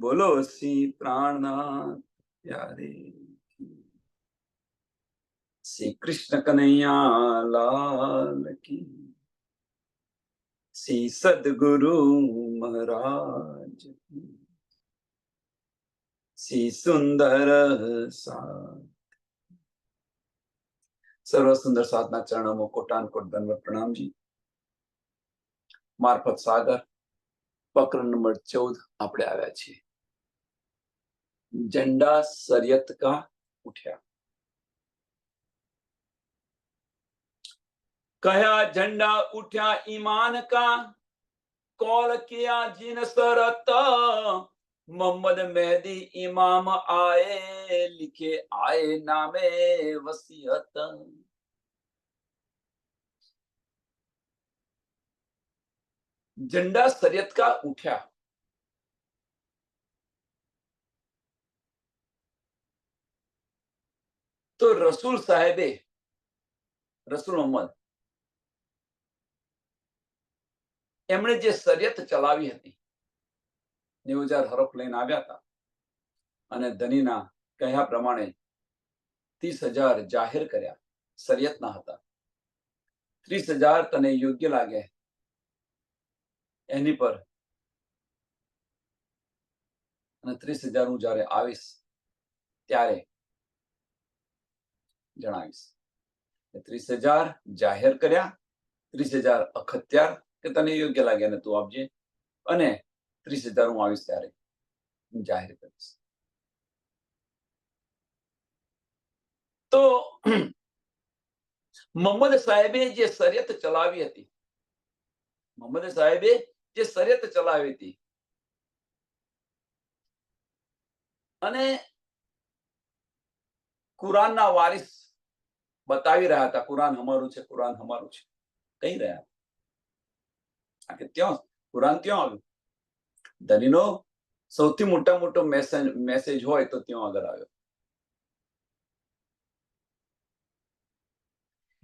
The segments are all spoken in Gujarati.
બોલો શ્રી પ્રાણનાથ પ્યારે શ્રી કૃષ્ણ કનૈયા લાલ કી, શ્રી સદગુરુ મહારાજ કી, શ્રી સુંદર સાથ. સર્વ સુંદર સાધના ચરણોમાં કોટાન કોટ દંડવત પ્રણામજી. મારફત સાગર પકર નંબર 14 આપણે આવ્યા છીએ. झंडा शरीयत का उठ्या. कहा झंडा उठा ईमान का, कौल किया जिन सरत, मोहम्मद मेहदी इमाम आए, लिखे आए नामे वसीयत. झंडा शरीयत का उठा. तो रसूल साहेबे, रसूल मोहम्मद એમણે જે શરીયત ચલાવી હતી, 90,000 હરફ લઈને આવ્યા હતા અને ધનીના કહ્યા પ્રમાણે 30,000 જાહેર કર્યા. શરીયતના હતા. 30,000 તને યોગ્ય લાગે એની પર, અને 30,000 હું જ્યારે આવીશ ત્યારે જણાવીશ. 30,000 જાહેર કર્યા, 30,000 અખત્યાર કે તને યોગ્ય લાગે અને તું આપજે, અને 30,000 હું આવીશ ત્યારે હું જાહેર કરીશ. તો મોહમ્મદ સાહેબે જે શરીયત ચલાવી હતી, મોહમ્મદ સાહેબે જે શરીયત ચલાવી હતી, અને કુરાનના વારિસ બતાવી રહ્યા હતા, કુરાન અમારું છે, કુરાન અમારું છે કહી રહ્યા હતા. કે ત્યાં કુરાન ક્યાં આવ્યું? ધનીનો સૌથી મોટો મેસેજ હોય તો ત્યાં આગળ આવ્યો.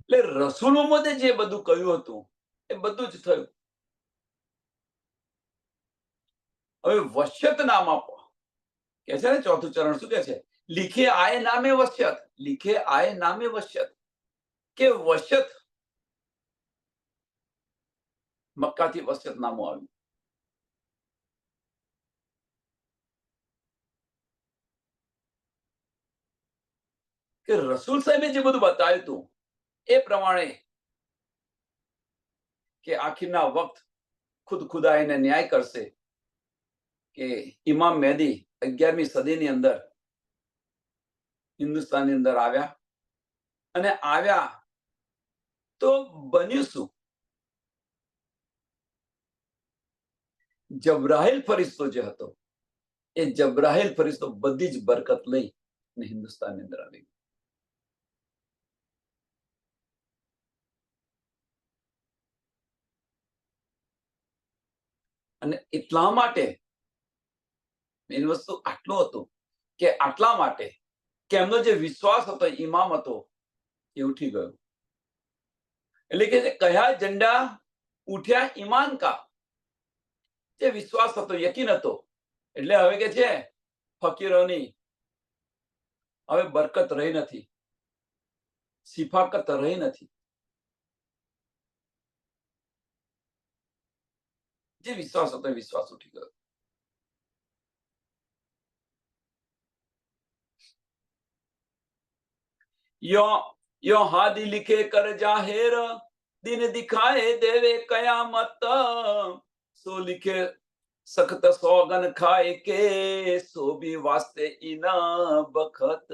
એટલે રસૂલ મોહમ્મદે જે બધું કહ્યું હતું એ બધું જ થયું. હવે વસિયત નામ આપો કે છે ને, ચોથું ચરણ શું કે છે? લીખે આય નામે વસિયત. લીખે આય નામે વસિયત, કે વસિયત મક્કાથી વસિયત નામું આવ્યું. કે રસૂલ સાહેબે જે બધું બતાવ્યું હતું એ પ્રમાણે કે આખિરના વખત ખુદ ખુદા એને ન્યાય કરશે, કે ઇમામ મહેદી 11મી સદીની અંદર હિન્દુસ્તાનની અંદર આવ્યા, અને આવ્યા તો બન્યું શું? જબ્રાહિલ ફરિશ્તો જે હતો, એ જબ્રાહિલ ફરિશ્તો બધી જ બરકત લઈ અને હિન્દુસ્તાનની અંદર આવી. અને એટલા માટે મેઇન વસ્તુ આટલું હતું કે આટલા માટે કે એમનો જે વિશ્વાસ હતો, ઇમામ હતો, એ ઉઠી ગયો. એટલે કે કયા ઝંડા ઉઠ્યા ઈમાન કા, જે વિશ્વાસ હતો, યકીન હતો. એટલે હવે કે છે ફકીરોની હવે બરકત રહી નથી, સિફાકત રહી નથી. જે વિશ્વાસ હતો એ વિશ્વાસ ઉઠી ગયો. यो हादी लिखे कर जाहिर, दिन दिखाए देवे कयामत, सो लिखे सख्त सौगन खाए के, सो भी वास्ते इना बखत.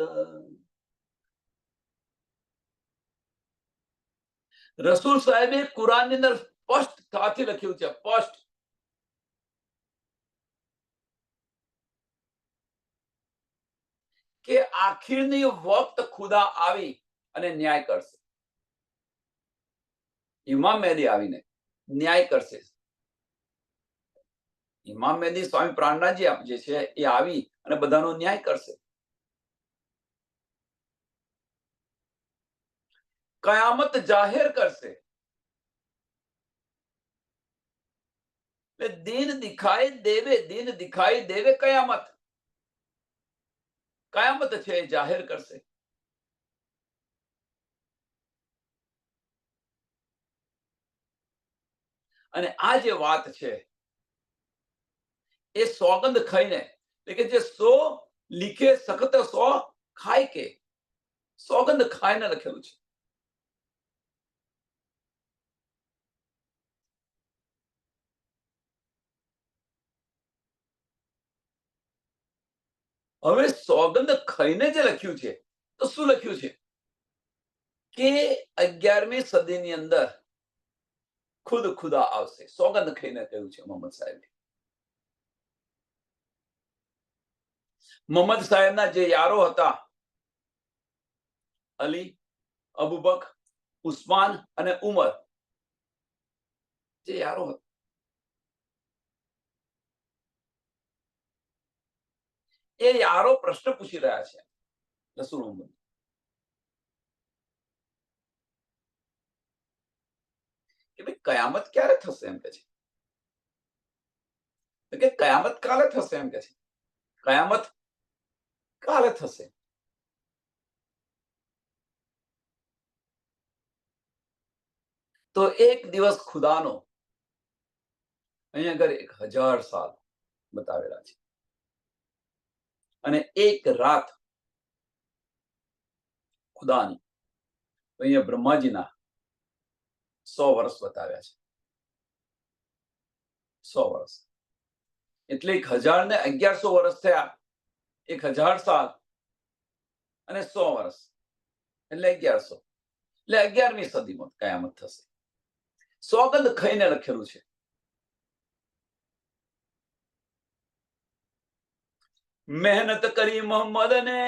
રસૂલ સાહેબે કુરાનની અંદર સ્પષ્ટતાથી લખ્યું છે, સ્પષ્ટ, કે આખિરની વખત ખુદા આવી અને ન્યાય કરશે. ઇમામ મહેદી આવીને ન્યાય કરશે. ઇમામ મહેદી સ્વામી પ્રાણનાથજી જે છે એ આવી અને બધાનો ન્યાય કરશે. કયામત જાહેર કરશે. એટલે દીન દિખાઈ દેવે, દીન દિખાઈ દેવે કયામત. કયામત છે એ જાહેર કરશે. અને આ જે વાત છે એ સોગંદ ખાઈને, એટલે કે જે સો લીખે સખત સો ખાય કે, સોગંદ ખાઈને લખેલું છે. હવે સોગંદ ખાઈને જે લખ્યું છે, તો શું લખ્યું છે કે 11મી સદીની અંદર ખુદ ખુદા આવશે. સોગંદ ખાઈને કહ્યું છે મોહમ્મદ સાહેબ. મોહમ્મદ સાહેબના જે યારો હતા, અલી, અબુબક, ઉસ્માન અને ઉમર, જે યારો હતા, એ યારો પ્રશ્ન પૂછી રહ્યા છે રસૂલ મોહમ્મદ કે ભાઈ કયામત ક્યારે થશે, એમ કે છે કે કયામત કાલે થશે, એમ કે છે કયામત કાલે થશે. તો એક દિવસ ખુદાનો અહીંયા આગળ 1000 સાલ બતાવેલા છે, અને એક રાત ખુદાની અહીંયા બ્રહ્માજીના 100 વર્ષ બતાવ્યા છે. 100 વર્ષ એટલે 1000 ને 1100 વર્ષ થયા. 1000 સાલ અને 100 વર્ષ એટલે 1100. એટલે 11મી સદીમાં કયામત થશે. સોગંદ ખાઈને લખેલું છે. મહેનત કરી મોહમ્મદ ને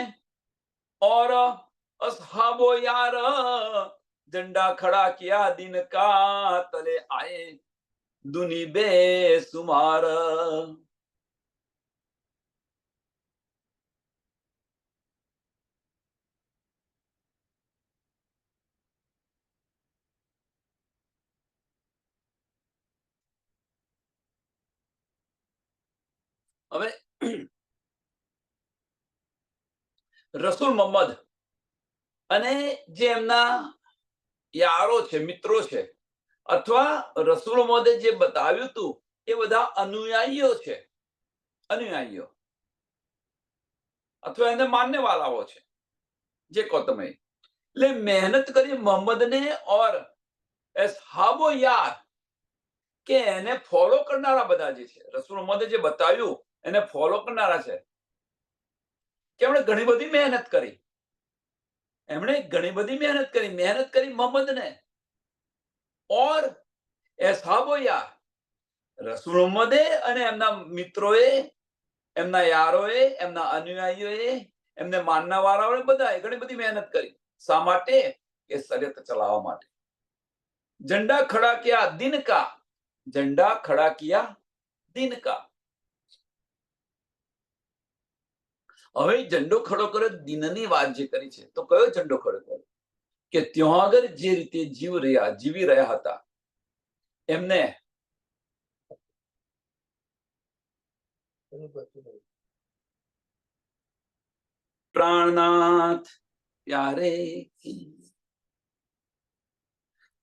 और असहाबो यार, झंडा खड़ा किया दिन का, तले आए दुनी बेसुमार. હવે રસૂલ મોહમ્મદ અને જે એમના યારો છે, મિત્રો છે, અથવા રસૂલ મોહમ્મદે જે બતાવ્યું હતું, એ બધા અનુયાયીઓ છે. અનુયાયીઓ અથવા એને માનને વાળાઓ છે, જે કહો તમે. એટલે મહેનત કરી મોહમ્મદને ઓર ashaabo યાર, કે એને ફોલો કરનારા બધા જે છે, રસૂલ મોહમ્મદે જે બતાવ્યું એને ફોલો કરનારા છે, કે એમણે ઘણી બધી મહેનત કરી. એમણે ઘણી બધી મહેનત કરી મોહમ્મદને ઓર ashaabo યાર, રસૂલ મોહમ્મદે અને એમના મિત્રોએ, એમના યારોએ, એમના અનુયાયીઓએ, એમને માનના વાળાઓએ બધાએ ઘણી બધી મહેનત કરી. શા માટે? કે શરીયત ચલાવવા માટે. ઝંડા ખડા કિયા દિન કા, ઝંડા ખડા કિયા દિન કા. હવે ઝંડો ખડો કર્યો દિનની વાત જે કરી છે, તો કયો ઝંડો ખડો કર્યો? કે ત્યાં આગળ જે રીતે જીવી રહ્યા હતા, એમને પ્રાણનાથ પ્યારે.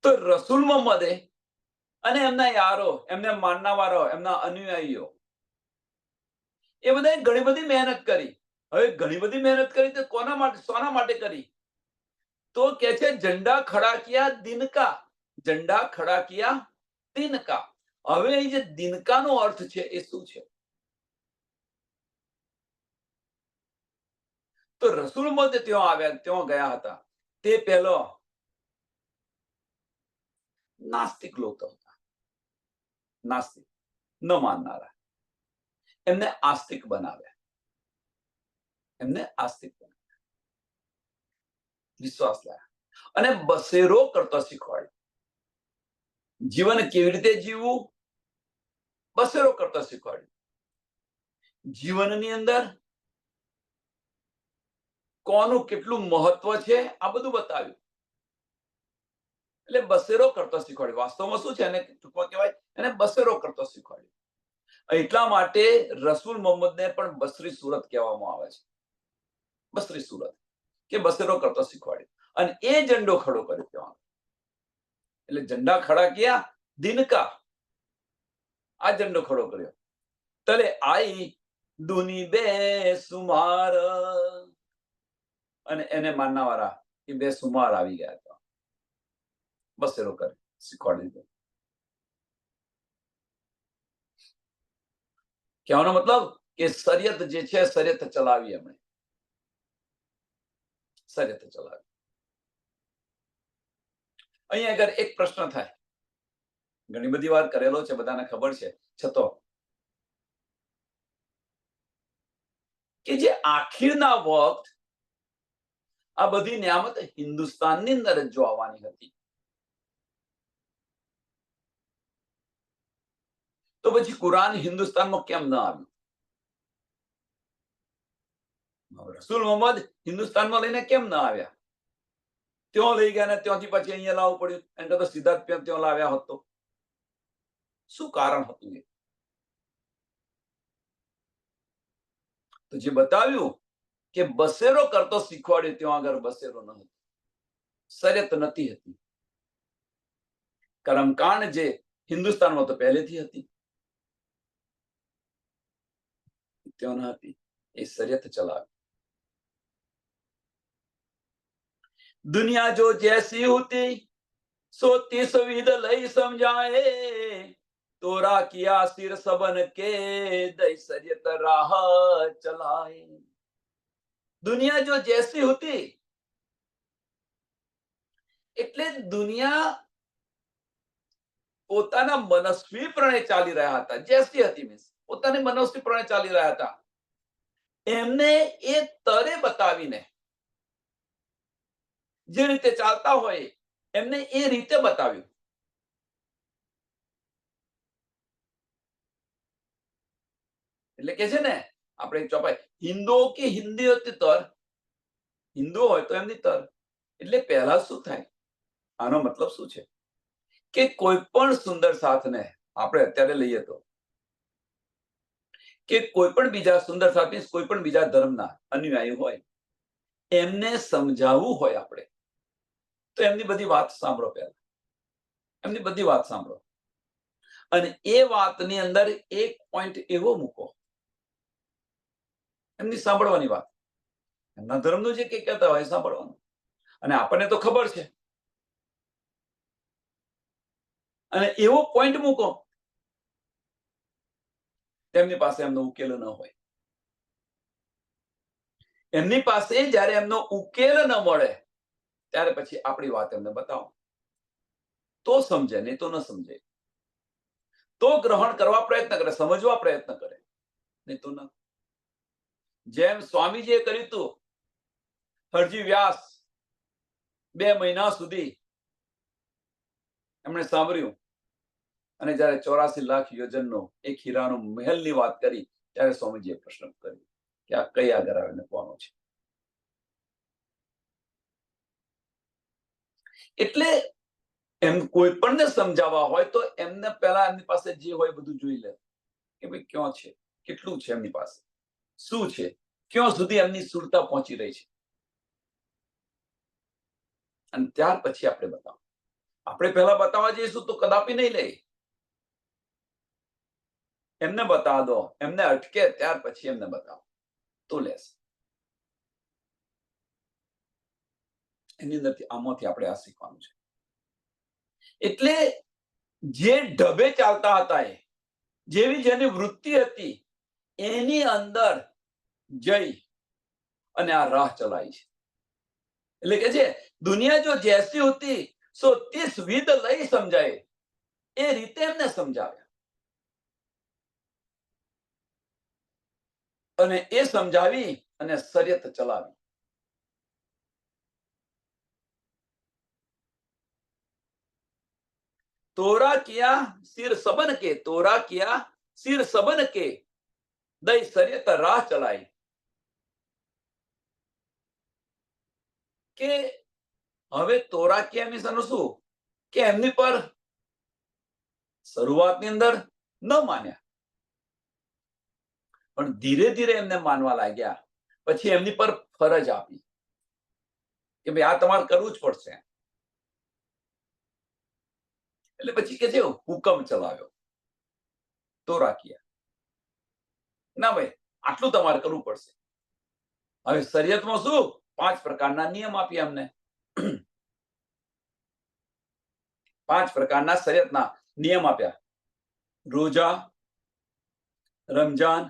તો રસૂલ મોહમ્મદે અને એમના યારો, એમને માનનાવાળાઓ, એમના અનુયાયીઓ, એ બધાએ ઘણી બધી મહેનત કરી. હવે ઘણી બધી મહેનત કરી તો કોના માટે, સોના માટે કરી? તો કે છે ઝંડા ખડા કિયા દિન કા, ઝંડા ખડા કિયા દિન કા. હવે એ જે દિનકાનો અર્થ છે એ શું છે? તો રસૂલ મોહમ્મદ ત્યાં આવ્યા, ત્યાં ગયા હતા, તે પહેલો નાસ્તિક લોકો હતા. નાસ્તિક, ન માનનારા. એમને આસ્તિક બનાવ્યા. વિશ્વાસ લાયા અને બસેરો કરતા શીખવાડ્યું. જીવન કેવી રીતે જીવવું, બસેરો કરતા શીખવાડ્યું. જીવનની અંદર કોનું કેટલું મહત્વ છે આ બધું બતાવ્યું. એટલે બસેરો કરતા શીખવાડ્યું. વાસ્તવમાં શું છે એને ટૂંકમાં કહેવાય, એને બસેરો કરતા શીખવાડ્યું. એટલા માટે રસૂલ મોહમ્મદને પણ બસરી સુરત કહેવામાં આવે છે. બસરી સુરત કે બસેરો કરતો શીખવાડ્યો અને એ ઝંડો ખડો કર્યો ત્યાં. એટલે ઝંડા ખડા કિયા દિનકા, આ ઝંડો ખડો કર્યો. તલે આઈ દુની બે સુમાર, અને એને માનનાવાળા એ બે સુમાર આવી ગયા હતા. બસેરો કરે શીખવાડી દીધો. કહેવાનો મતલબ કે શરિયત જે છે શરિયત ચલાવી, એમણે શરિયત ચલાવી. અહીંયા આગળ એક પ્રશ્ન થાય, ઘણી બધી વાર કરેલો છે, બધાને ખબર છે, છતાં કે જે આખીરના વખત આ બધી નિયામત હિન્દુસ્તાનની અંદર જ જો આવવાની હતી, તો પછી કુરાન હિન્દુસ્તાનમાં કેમ ન આવ્યું? રસૂલ મોહમ્મદ હિન્દુસ્તાનમાં લઈને કેમ ન આવ્યા? ત્યાં લઈ ગયા ને ત્યાંથી પછી અહીંયા લાવવું પડ્યું. એમ તો સીધા ત્યાં લાવ્યા હતો. શું કારણ હતું? એ તો જે બતાવ્યું કે બસેરો કરતો શીખવાડ્યું, ત્યાં આગળ બસેરો ન હતો, શરિયત નથી હતી. કર્મકાંડ જે હિન્દુસ્તાનમાં તો પહેલેથી હતી, ત્યાં ન હતી. એ શરિયત ચલાવી. दुनिया जो जैसी होती सोती सुविध लई समझाए, तोरा किया सिर सबन के दई शरीयत राह चलाए. दुनिया जो जैसी होती એટલે દુનિયા પોતાના મનસ્વી પ્રણે ચાલી રહ્યા હતા. જેસી હતી મીન્સ પોતાની મનસ્વી પ્રણે ચાલી રહ્યા હતા. એમને એ તરે બતાવીને, જે રીતે ચાલતા હોય એમને એ રીતે બતાવ્યું. એટલે કે છે ને આપણે ચોપાઈ હિન્દુઓ કે હિન્દી હતી તર, હિન્દુ હોય તો એમની તર. એટલે પહેલા શું થાય? આનો મતલબ શું છે કે કોઈ પણ સુંદર સાથને આપણે અત્યારે લઈએ તો, કે કોઈ પણ બીજા સુંદર સાથ, કોઈ પણ બીજા ધર્મના અનુયાયી હોય, એમને સમજાવવું હોય આપણે, તો એમની બધી વાત સાંભળો. પહેલા એમની બધી વાત સાંભળો અને એ વાતની અંદર એક પોઈન્ટ એવો મૂકો, એમની સાંભળવાની વાત, એમના ધર્મનું જે કઈ કહેતા હોય સાંભળવાનું. અને આપણને તો ખબર છે, અને એવો પોઈન્ટ મૂકો તેમની પાસે એમનો ઉકેલ ન હોય. એમની પાસે જ્યારે એમનો ઉકેલ ન મળે ત્યારે પછી આપણી વાત એમને બતાવો, તો સમજે, નહીં તો ન સમજે. તો ગ્રહણ કરવા પ્રયત્ન કરે, સમજવા પ્રયત્ન કરે, નહીં તો ન. જેમ સ્વામીજીએ કર્યું હતું, હરજી વ્યાસ 2 મહિના સુધી એમણે સાંભળ્યું, અને જયારે 84 લાખ યોજનનો એક હીરાનો મહેલની વાત કરી, ત્યારે સ્વામીજીએ પ્રશ્ન કર્યો કે આ કઈ આગળ આવીને કોનો છે? એટલે એમ કોઈ પણને સમજાવવા હોય તો એમને પહેલા એમની પાસે જે હોય બધું જોઈ લે કે ભાઈ ક્યાં છે, કેટલું છે એમની પાસે, શું છે, ક્યાં સુધી એમની સુરતા પહોંચી રહી છે, અને ત્યાર પછી આપણે બતાવો. આપણે પહેલા બતાવવા જઈશું તો કદાપી નહીં લે. એમને બતાવ દો, એમને અટકે ત્યાર પછી એમને બતાવો તો લેશે. એની અંદરથી આમાંથી આપણે આ શીખવાનું છે. એટલે જે ઢબે ચાલતા હતા, એ જેવી જેની વૃત્તિ હતી એની અંદર જઈ અને આ રાહ ચલાવી છે. એટલે કે છે દુનિયા જો જેસી હોતી સો તીસ વિધ લઈ સમજાય, એ રીતે એમને સમજાવ્યા અને એ સમજાવી અને શરિયત ચલાવી. तोरा किया सिर सबन के, तोरा किया सिर सबन के दई शरीयत राह चलाई. કે હવે તોરા કિયા મીન્સ શું કે એમની પર શરૂઆતની અંદર ન માન્યા, પણ ધીરે ધીરે એમને માનવા લાગ્યા. પછી એમની પર ફરજ આપી કે ભાઈ આ તમારે કરવું જ પડશે. એટલે પછી કે છે હુકમ ચલાવ્યો, તોરા કિયા. ના ભાઈ, આટલું તમારે કરવું પડશે. હવે શરીયતમાં શું 5 પ્રકારના નિયમ આપ્યા અમને. 5 પ્રકારના શરીયતના નિયમ આપ્યા. રોજા, રમજાન,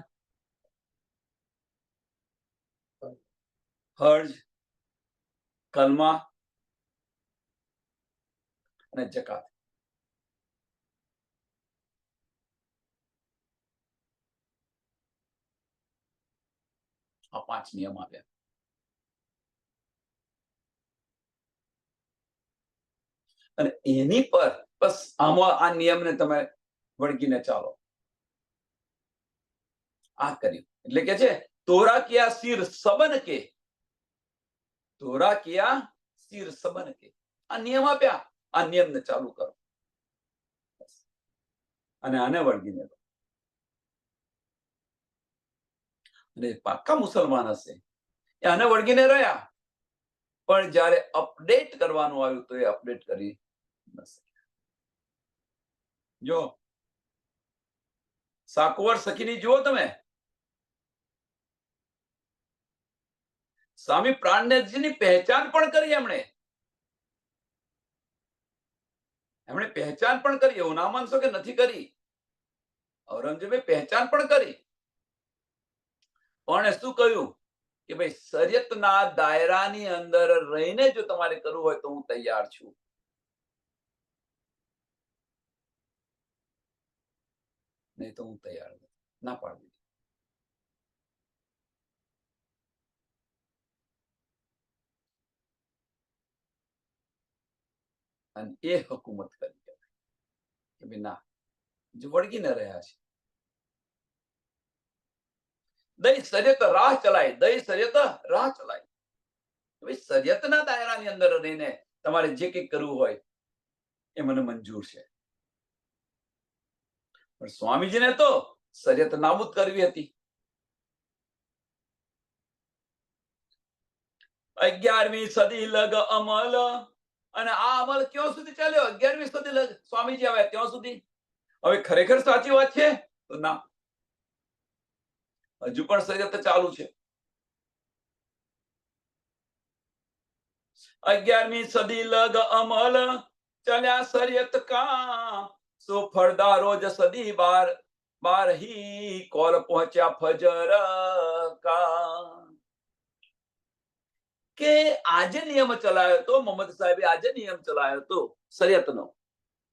હજ, કલમા અને જકાત. આ 5 નિયમ આપ્યા. અને એની પર બસ આમાં આ નિયમને તમે વળગીને ચાલો. આ કર્યું એટલે કે છે તોરા કિયા સિર સબન કે, તોરા કિયા સિર સબન કે. આ નિયમ આપ્યા, આ નિયમને ચાલુ કરો અને આને વળગીને લો. અને પાક્કા મુસલમાન હશે એ આને વળગીને રહ્યા, પણ જ્યારે અપડેટ કરવાનું આવ્યું તો એ અપડેટ કરી ન શક્યા. જો સાકુવર સખીની જુઓ તમે, સ્વામી પ્રાણનાથજીની પહેચાન પણ કરી એમણે પહેચાન પણ કરી. એવું ના માનશો કે નથી કરી. ઔરંગઝેબે પહેચાન પણ કરી, પણ શું કહ્યું કે ભાઈ શરીયતના દાયરાની અંદર રહીને જો તમારે કરવું હોય તો હું તૈયાર છું. નહીં તો હું તૈયાર નથી. ના પાડી દીધી. અને એ હુકુમત કરી કે ભાઈ ના, જો વળગીને રહ્યા છે. દઈ શરીયત રાહ ચલાય, દઈ શરીયત રાહ ચલાય. ભાઈ શરીયતના દાયરાની અંદર રહીને તમારે જે કંઈક કરવું હોય એ મને મંજૂર છે. પણ સ્વામીજીને તો શરીયત નાબૂદ કરવી હતી. 11મી સદી લગ અમલ. અને આ અમલ ક્યાં સુધી ચાલ્યો? 11મી સદી લગ સ્વામીજી આવ્યા ત્યાં સુધી. હવે ખરેખર સાચી વાત છે તો ના, હજુ પણ શરીયત ચાલુ છે. 11મી સદી લગ અમલ ચલ્યા શરીયત કા, સો ફળદાર રોજ સદી બાર બાર હી કોલ પહોંચ્યા ફજર કા. કે આજે નિયમ ચલાવ્યો તો મોહમ્મદ સાહેબે, આજે નિયમ ચલાવ્યો તો શરીયતનો,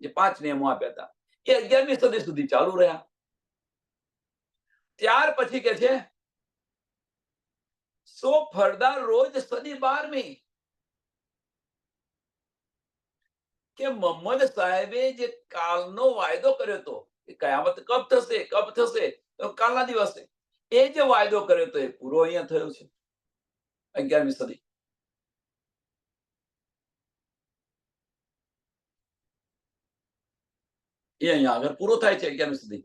જે 5 નિયમો આપ્યા હતા એ 11મી સદી સુધી ચાલુ રહ્યા. ત્યાર પછી કે છે સો ફળદાર રોજ સદી 12મી, કે મોહમ્મદ સાહેબે જે કાલનો વાયદો કર્યો હતો કે કયામત કબ થશે, કબ થશે, તો કાલના દિવસે એ જે વાયદો કર્યો હતો એ પૂરો અહીંયા થયો છે. 11મી સદી એ અહીંયા આગળ પૂરો થાય છે. 11મી સદી.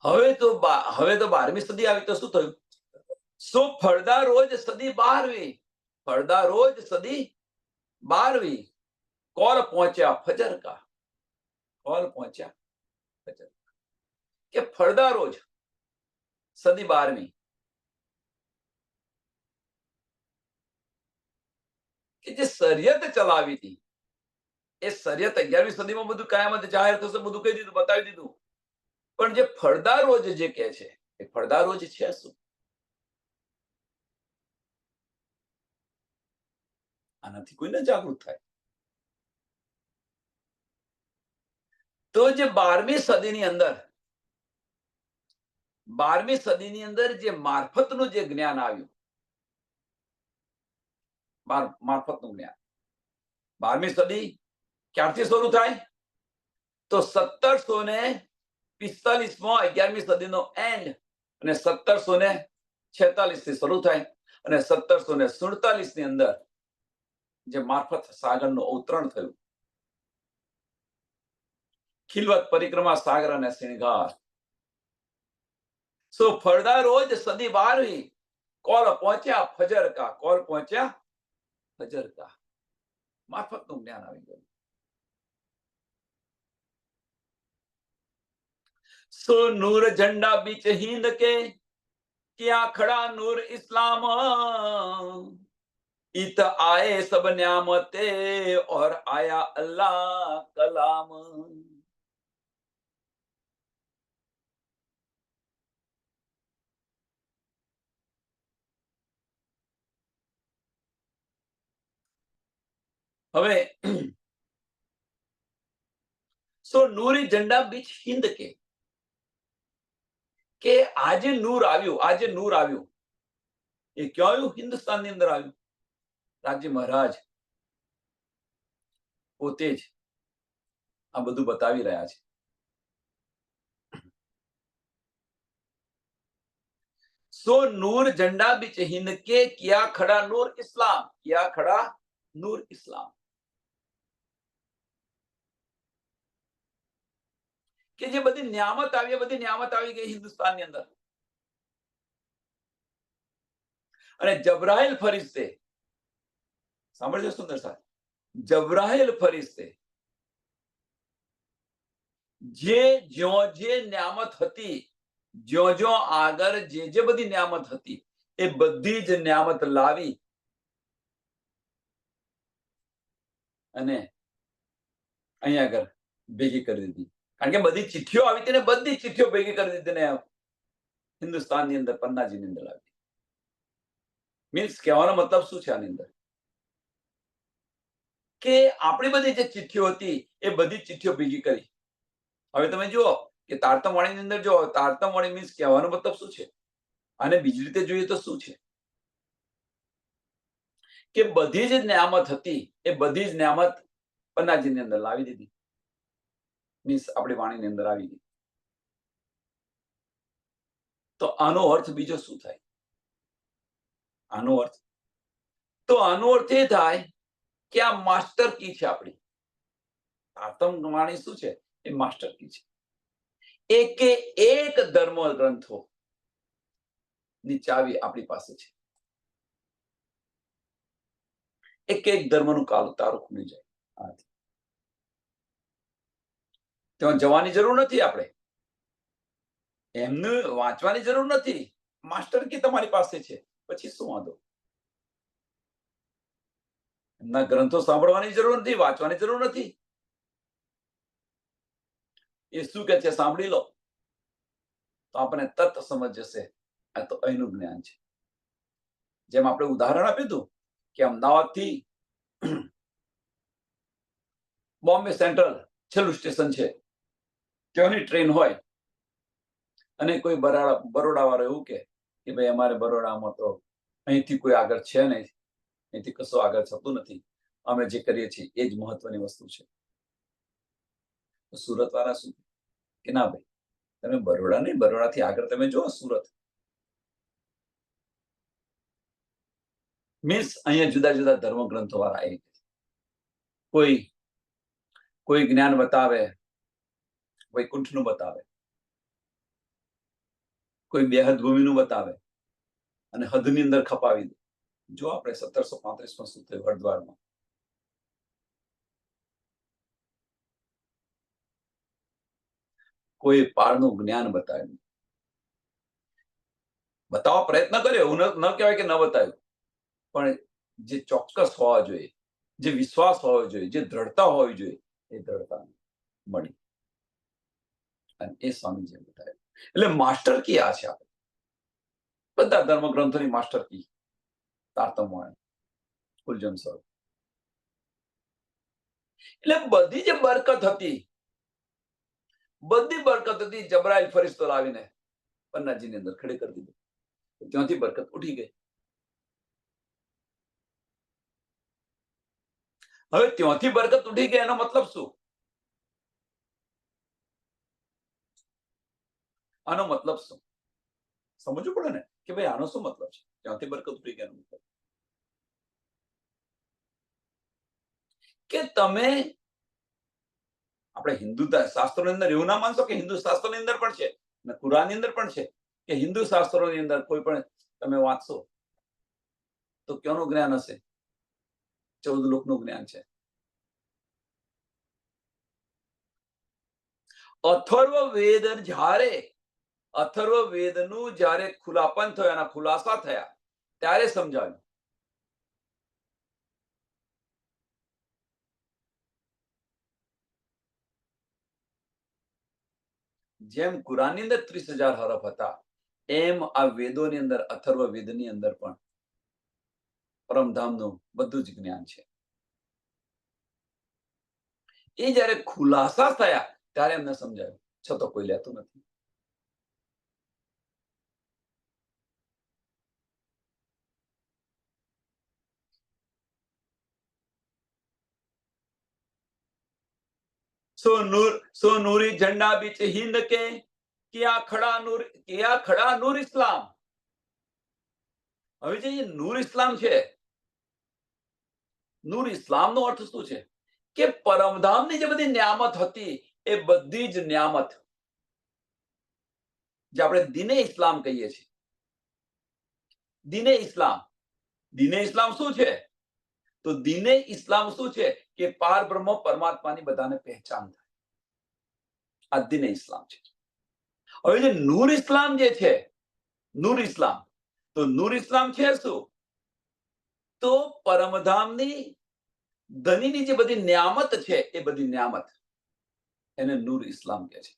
હવે તો 12મી સદી આવી તો શું થયું? સો ફળદાર રોજ સદી 12મી, ફળદાર રોજ સદી 12મી કોલ પહોંચ્યા ફજર કા, કોલ પહોંચ્યા ફજર. કે ફળદાર રોજ સદી 12મી, કે જે શરીયત ચલાવી હતી એ શરીયત 11મી સદીમાં બધું કયામત જાહેર થશે બધું કહી દીધું, બતાવી દીધું. પણ જે ફળદાર રોજ જે કહે છે એ ફળદાર રોજ છે શું? આનાથી કોઈને જાગૃત થાય તો જે 12મી સદીની અંદર, 12મી સદીની અંદર જે મારફતનું જે જ્ઞાન આવ્યું, મારફતનું જ્ઞાન 12મી સદી ક્યારથી શરૂ થાય? તો 1745માં 11મી સદીનો એન્ડ અને 1746 થી શરૂ થાય અને 1747 ની અંદર જે મારફત સાગરનું અવતરણ થયું ખિલવત પરિક્રમા સાગર અને શ્રૃંગાર સો ફળદા રોજ સદી બારવી કોલ પહોંચ્યા ફજર કા કોલ પહોંચ્યા ફજર કા માફત નું જ્ઞાન આવી ગયું. સો નૂર ઝંડા બીચ હિંદ કે ક્યાં ખડા નૂર ઇસ્લામ इत आए सब न्यामते और आया अल्लाह कलाम. હવે સો નૂરી ઝંડા બીચ હિંદ કે આજે નૂર આવ્યું એ ક્યાં આવ્યું? હિન્દુસ્તાનની અંદર આવ્યું. રાજ્ય મહારાજ પોતે જ આ બધું બતાવી રહ્યા છે. સો નૂર ઝંડા બીચ હિંદ કે કિયા ખડા નૂર ઇસ્લામ, કિયા ખડા નૂર ઇસ્લામ. કે જે બધી નિયામત આવી, બધી નિયામત આવી ગઈ હિન્દુસ્તાનની અંદર. અને જબરાઈલ ફરિશ્તે, સાંભળજો સુંદર સાહેબ, જબરાઈલ ફરિશ્તે જે નિયામત હતી, જો આગળ જે બધી નિયામત હતી એ બધી જ નિયામત લાવી અને અહીંયા આગળ ભેગી કરી દીધી. કારણ કે બધી ચિઠ્ઠીઓ આવી હતી ને બધી ચિઠ્ઠીઓ ભેગી કરી દીધી ને હિન્દુસ્તાનની અંદર પન્નાજીની અંદર આવી. મીન્સ કહેવાનો મતલબ શું છે આની અંદર? કે આપણી બધી જે ચિઠ્ઠીઓ હતી એ બધી ચિઠ્ઠીઓ ભેગી કરી. હવે તમે જુઓ કે તારતમવાણીની અંદર જો તારતમવાણી મીન્સ કહેવાનો મતલબ શું છે? અને બીજી રીતે જોઈએ તો શું છે કે બધી જ નિયામત હતી એ બધી જ નિયામત પન્નાજીની અંદર લાવી દીધી. મીન્સ આપણી વાણીની અંદર આવી ગઈ. તો આનો અર્થ બીજો શું થાય? આનો અર્થ એ થાય કે આ માસ્ટર કી છે આપણી. તારતમવાણી શું છે? એ માસ્ટર કી છે. એકે એક ધર્મ ગ્રંથો ની ચાવી આપણી પાસે છે. એક એક ધર્મનું તારું ખુલી જાય. ત્યાં જવાની જરૂર નથી, આપણે એમનું વાંચવાની જરૂર નથી. માસ્ટર કી તમારી પાસે છે, પછી શું વાંધો? એમના ગ્રંથો સાંભળવાની જરૂર નથી, વાંચવાની જરૂર નથી. એ શું કે છે સાંભળી લો તો આપણને તત્વ સમજ જશે. આ તો અહીંનું જ્ઞાન છે. જેમ આપણે ઉદાહરણ આપ્યું હતું કે અમદાવાદથી બોમ્બે સેન્ટ્રલ છેલ્લું સ્ટેશન છે, ત્યાંની ટ્રેન હોય અને કોઈ બરોડા વાળો એવું કે ભાઈ અમારે બરોડામાં તો અહીંથી કોઈ આગળ છે નહીં, અહીંથી કશું આગળ થતું નથી, અમે જે કરીએ છીએ એ જ મહત્વની વસ્તુ છે. સુરત વાળા શું કે ના ભાઈ તમે બરોડા નહીં, બરોડાથી આગળ તમે જુઓ સુરત. મીન્સ અહીંયા જુદા જુદા ધર્મ ગ્રંથો વાળા એ કોઈ જ્ઞાન બતાવે, વૈકુંઠનું બતાવે, કોઈ બેહદ ભૂમિનું બતાવે અને હદની અંદર ખપાવી દે. જો આપણે 1735માં શું થયું હરદ્વારમાં, કોઈ પાળનું જ્ઞાન બતાવ્યું, બતાવવા પ્રયત્ન કર્યો, એવું ન કહેવાય કે ન બતાવ્યું, પણ જે ચોક્કસ હોવા જોઈએ, જે વિશ્વાસ હોવો જોઈએ, જે દ્રઢતા હોવી જોઈએ એ દ્રઢતા મળી અને એ સ્વામીજીએ બતાવ્યું. એટલે માસ્ટર કી આ છે. આપણે બધા ધર્મ ગ્રંથોની માસ્ટર કી તારતમવાણી, કુલજન સ્વરૂપ. એટલે બધી જે બરકત હતી, જબરાઈલ ફરિશ્તો લાવીને પન્નાજીની અંદર ખડી કરી દીધું. ત્યાંથી બરકત ઉઠી ગઈ. હવે ત્યાંથી બરકત ઉઠી ગઈ એનો મતલબ શું? આનો મતલબ શું સમજવું પડે ને કે ભાઈ આનો શું મતલબ છે? ત્યાંથી બરકત ઉઠી ગઈ એનો મતલબ કે તમે આપણે હિન્દુ શાસ્ત્રોની અંદર એવું ના માનશો કે હિન્દુ શાસ્ત્રોની અંદર પણ છે અને કુરાનની અંદર પણ છે કે હિન્દુ શાસ્ત્રોની અંદર કોઈ પણ તમે વાંચશો તો ક્યાંનું જ્ઞાન હશે? 14 લોકનું જ્ઞાન છે. અથર્વ વેદ અથર્વ વેદનું જ્યારે ખુલાપન થયું, એના ખુલાસા થયા, ત્યારે સમજાવ્યું. જેમ કુરાનની અંદર 30,000 હરફ હતા, એમ આ વેદોની અંદર અથર્વ વેદની અંદર પણ પરમધામનું બધું જ જ્ઞાન છે. એ જ્યારે ખુલાસા થયા ત્યારે એમને સમજાયું, છતાં કોઈ લેતું નથી. सो नूरी झंडा बीच हिंद के किया खड़ा नूर इस्लाम. હવે જે નૂર ઇસ્લામ છે, નૂર ઇસ્લામનો અર્થ શું છે? કે પરમધામની જે બધી નિયામત હતી એ બધી જ નિયામત, જે આપણે દીને ઇસ્લામ કહીએ છીએ, દીને ઇસ્લામ શું છે? તો દીને ઇસ્લામ શું છે? કે પાર બ્રહ્મ પરમાત્માની બધાને પહેચાન થાય, આ દીને ઇસ્લામ છે. હવે જે નૂર ઇસ્લામ જે છે, નૂર ઇસ્લામ, તો નૂર ઇસ્લામ છે શું? તો પરમધામની ધનીની જે બધી નિયામત છે, એ બધી નિયામત, એને નૂર ઇસ્લામ કહે છે.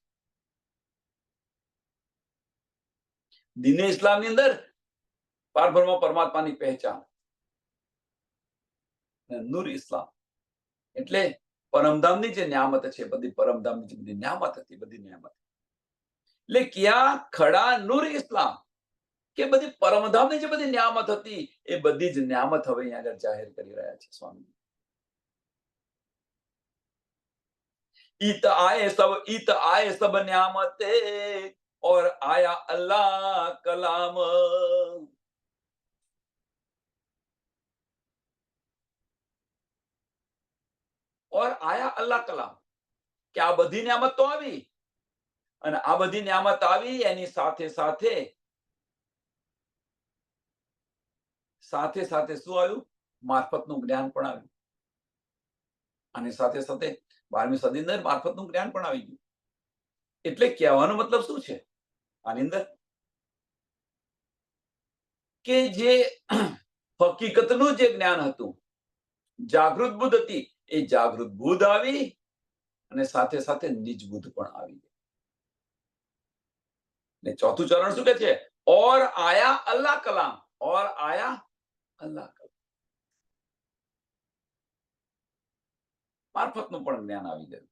દીને ઇસ્લામની અંદર પારબ્રહ્મ પરમાત્માની પહેચાન, નૂર ઇસ્લામ એટલે પરમધામની જે નિયામત છે, બધી પરમધામની જે બધી નિયામત હતી, બધી નિયામત. એટલે ક્યાં ખડા નૂર ઇસ્લામ, કે બધી પરમધામની જે બધી નિયામત હતી એ બધી જ નિયામત હવે અહીંયા આગળ જાહેર કરી રહ્યા છે સ્વામી. ईत आए सब नियामते और आया अल्लाह कलाम. और आया अल्लाह कलाम, કે આ બધી નિયામત તો આવી, અને આ બધી નિયામત આવી એની સાથે સાથે શું આવ્યું? મારફતનું જ્ઞાન પણ આવ્યું. અને સાથે સાથે 12મી સદીની અંદર મારફતનું જ્ઞાન પણ આવી ગયું. એટલે કહેવાનો મતલબ શું છે આની અંદર? કે જે હકીકતનું જે જ્ઞાન હતું, જાગૃત બુદ્ધ હતી, એ જાગૃત બુદ્ધ આવી અને સાથે સાથે નિજ બુદ્ધ પણ આવી. ને ચોથું ચરણ શું કે છે? ઓર આયા અલ્લાહ કલામ, ઓર આયા અલ્લાહ કલામ. મારફતનું પણ જ્ઞાન આવી ગયું.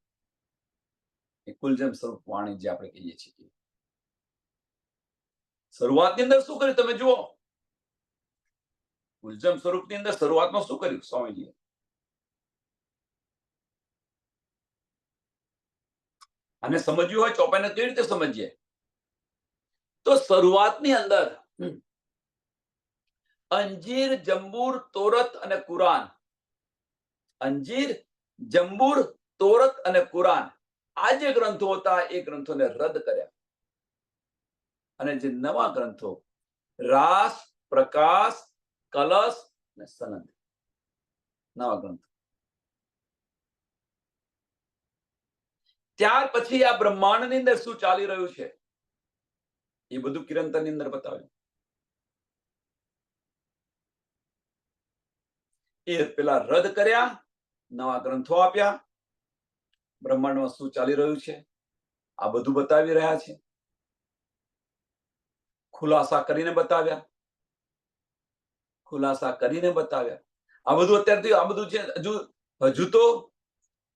એ કુલજમ સ્વરૂપ વાણી જે આપણે કહીએ છીએ. શરૂઆતની અંદર શું કર્યું તમે જુઓ? કુલજમ સ્વરૂપની અંદર શરૂઆતમાં શું કર્યું સ્વામીજીએ? અને સમજ્યું હોય ચોપાઈને કેવી રીતે સમજીએ? તો શરૂઆતની અંદર અંજીર, જંબૂર, તોરત અને કુરાન, અંજીર, જંબૂર, તોરત અને કુરાન, આ જે ગ્રંથો હતા એ ગ્રંથોને રદ કર્યા, અને જે નવા ગ્રંથો રાસ, પ્રકાશ, કલશ અને સનંદ, નવા ગ્રંથો. ત્યાર પછી આ બ્રહ્માંડની અંદર શું ચાલી રહ્યું છે એ બધું કિરંતરની અંદર બતાવ્યું. એ પેલા રદ કર્યા, નવા ગ્રંથો આપ્યા, બ્રહ્માંડમાં શું ચાલી રહ્યું છે આ બધું બતાવી રહ્યા છે, ખુલાસા કરીને બતાવ્યા. આ બધું અત્યારથી આ બધું છે. હજુ તો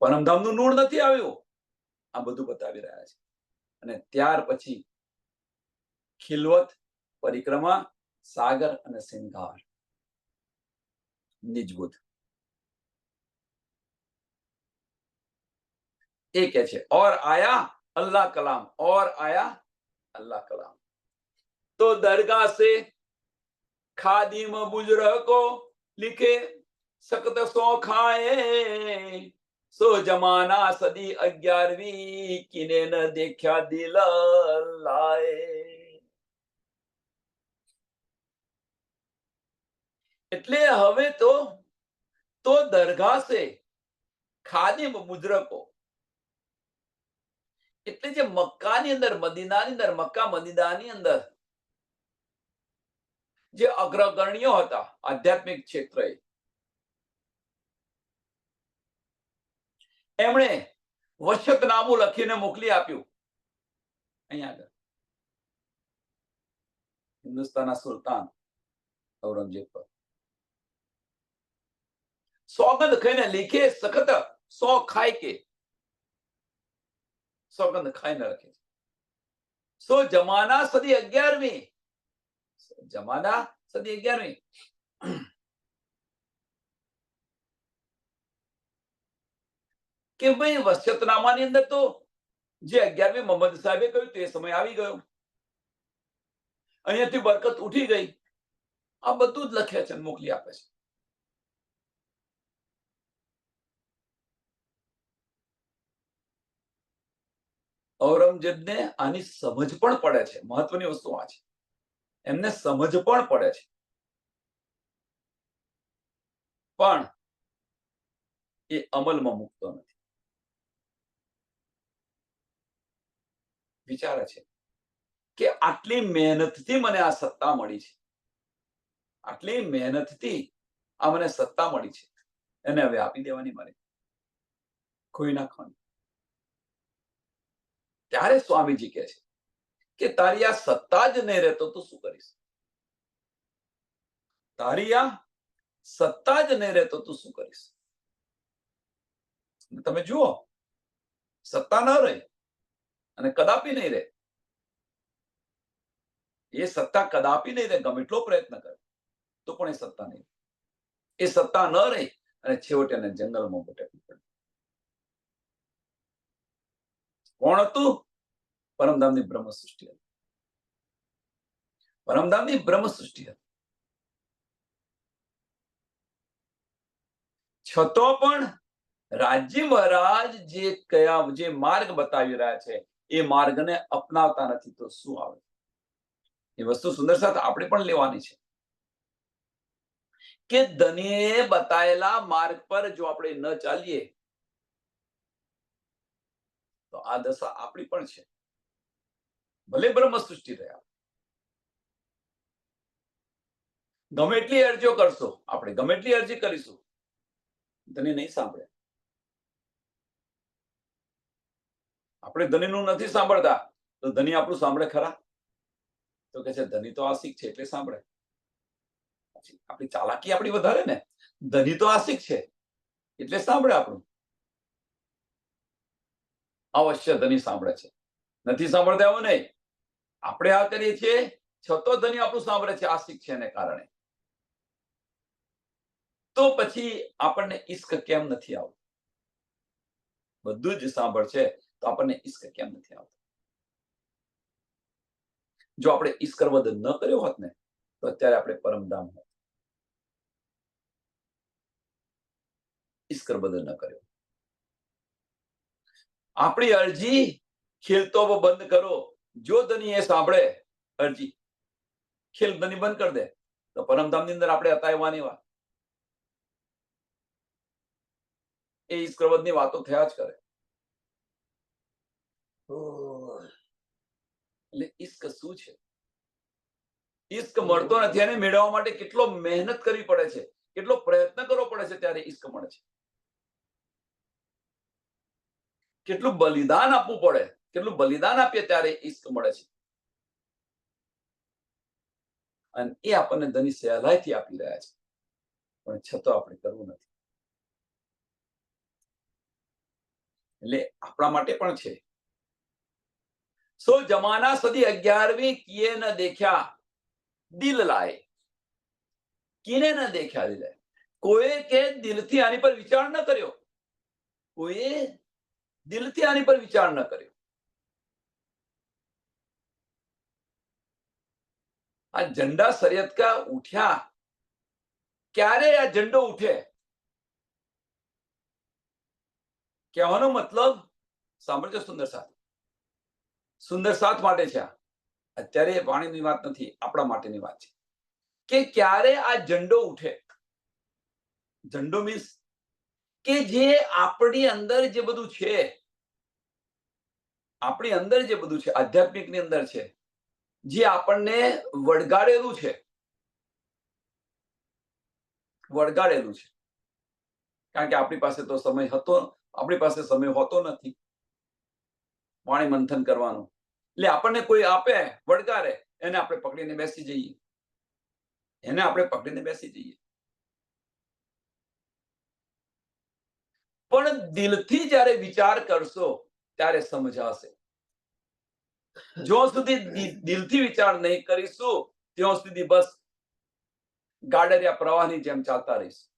પરમધામનું નૂર નથી આવ્યું, આ બધું બતાવી રહ્યા છે. અને ત્યાર પછી ખિલવત, પરિક્રમા, સાગર અને સિંગાર, નિજબુદ્ધ. એ કે છે ઓર આયા અલ્લાહ કલામ, ઓર આયા अल्लाह कलाम. तो दरगाह से खादिम बुजुर्ग को लिखे सकत सो खाए, સો જમાના સદી 11વી, કિને ન દેખ્યા દિલ લાય. એટલે હવે તો દરગાહ સે ખાદિમ મુજરકો, એટલે જે મક્કાની અંદર, મદીનાની અંદર, મક્કા મદીનાની અંદર જે અગ્રગણ્યો હતા આધ્યાત્મિક ક્ષેત્રે, એમણે વશતનામું લખીને મોકલી આપ્યું અહીંયા આગળ હિન્દુસ્તાનના સુલતાન ઔરંગઝેબ પર. સોગંદ ખાઈને લીખે સખત, સો ખાય કે સોગંદ ખાઈને લખે. સો જમાના સદી 11વી, જમાના સદી 11વી, કે ભાઈ વસિયતનામાની અંદર તો જે 11મી મોહમ્મદ સાહેબે કહ્યું તે સમય આવી ગયો, અહીંયાથી બરકત ઉઠી ગઈ. આ બધું જ લખે છે, મોકલી આપે છે. ઔરંગઝેબને આની સમજ પણ પડે છે. મહત્વની વસ્તુ આ છે, એમને સમજ પણ પડે છે, પણ એ અમલમાં મૂકતો નથી. વિચારે છે કે આટલી મહેનતથી મને આ સત્તા મળી છે, આટલી મહેનતથી આ મને સત્તા મળી છે, એને હવે આપી દેવાની મારે, ખોઈ નાખવાની. ત્યારે સ્વામીજી કહે છે કે તારી આ સત્તા જ નહીં રહેતો તું શું કરીશ? તારી આ સત્તા જ નહીં રહેતો તું શું કરીશ? તમે જુઓ, સત્તા ન રહે અને કદાપી નહીં રહે. એ સત્તા કદાપી નહીં રહે, ગમે એટલો પ્રયત્ન કરે તો પણ એ સત્તા નહીં. એ સત્તા ન રહી અને છેવટે એને જંગલમાં ભટકવું પડે. કોણ હતું? પરમધામની બ્રહ્મ સૃષ્ટિ હતી. પરમધામની બ્રહ્મ સૃષ્ટિ હતી. છતો પણ રાજ્ય મહારાજ જે માર્ગ બતાવી રહ્યા છે એ માર્ગને અપનાવતા નથી તો શું આવે? એ વસ્તુ સુંદર સાથે આપણે પણ લેવાની છે કે ધનીએ બતાયેલા માર્ગ પર જો આપણે ન ચાલીએ તો આ દશા આપણી પણ છે. ભલે બ્રહ્મ સૃષ્ટિ રહ્યા, ગમે એટલી અરજીઓ કરશો, આપણે ગમે એટલી અરજી કરીશું, ધની નહીં સાંભળે. આપણે ધનીનું નથી સાંભળતા તો ધની આપણું સાંભળે ખરા? તો કે છે ધની તો આશિક છે એટલે સાંભળે. આપણી ચાલાકી આપણી વધારે ને, ધની તો આશિક છે એટલે સાંભળે આપણું. અવશ્ય ધની સાંભળે છે, નથી સાંભળતા એવું નહીં. આપણે આ કરીએ છીએ છતો ધની આપણું સાંભળે છે, આશિક છે એને કારણે. તો પછી આપણને ઈશ્ક કેમ નથી આવતું? બધું જ સાંભળશે તો આપણને ઈશ્ક કેમ નથી આવતું? જો આપણે ઈશ્વરવદ ન કર્યો હોત ને તો અત્યારે આપણે પરમધામ હોત. ઈશ્વરવદ ન કર્યો. આપણી અરજી ખેલતો બંધ કરો. જો ધની એ સાંભળે અરજી, ખેલ ધની બંધ કરી દે તો પરમધામની અંદર આપણે હતા એવાની વાત. એ ઈશ્વરવદની વાતો થયા જ કરે. એટલે ઈશ્ક શું છે? ઈશ્ક મળતો નથી, એને મેળવવા માટે કેટલો મહેનત કરવી પડે છે, કેટલો પ્રયત્ન કરવો પડે છે, ત્યારે ઈશ્ક મળે છે. કેટલું બલિદાન આપવું પડે, કેટલું બલિદાન આપીએ ત્યારે ઈશ્ક મળે છે. અને એ આપણને ધની સહેલાઈથી આપી રહ્યા છે, પણ છતાં આપણે કરવું નથી. એટલે આપણા માટે પણ છે. સો જમાના સદી 11વી, કિએ ન દેખ્યા દિલ લાય. કિને ન દેખ્યા દિલ લાય. કોઈ કે દિલથી આની પર વિચાર ન કર્યો, કોઈએ દિલથી આની પર વિચાર ન કર્યો. આ ઝંડા શરીયત કા ઉઠ્યા, ક્યારે આ ઝંડો ઉઠે? કહેવાનો મતલબ સાંભળજો, સુંદર સાથ માટે છે. અત્યારે વાણીની વાત નથી, આપણા માટેની વાત છે કે ક્યારે આ ઝંડો ઉઠે. ઝંડો મીન્સ કે જે આપણી અંદર જે બધું છે, આપણી અંદર જે બધું છે, આધ્યાત્મિક ની અંદર છે, જે આપણને વળગાડેલું છે, કારણ કે આપણી પાસે તો આપણી પાસે સમય હોતો નથી વાણી મંથન કરવાનો. એટલે આપણને કોઈ આપે, વળગાડે, એને આપણે પકડીને બેસી જઈએ. પણ દિલથી જ્યારે વિચાર કરશો ત્યારે સમજાશે. જો સુધી દિલથી વિચાર નહીં કરીશું ત્યાં સુધી બસ ગાડરિયા પ્રવાહની જેમ ચાલતા રહીશું.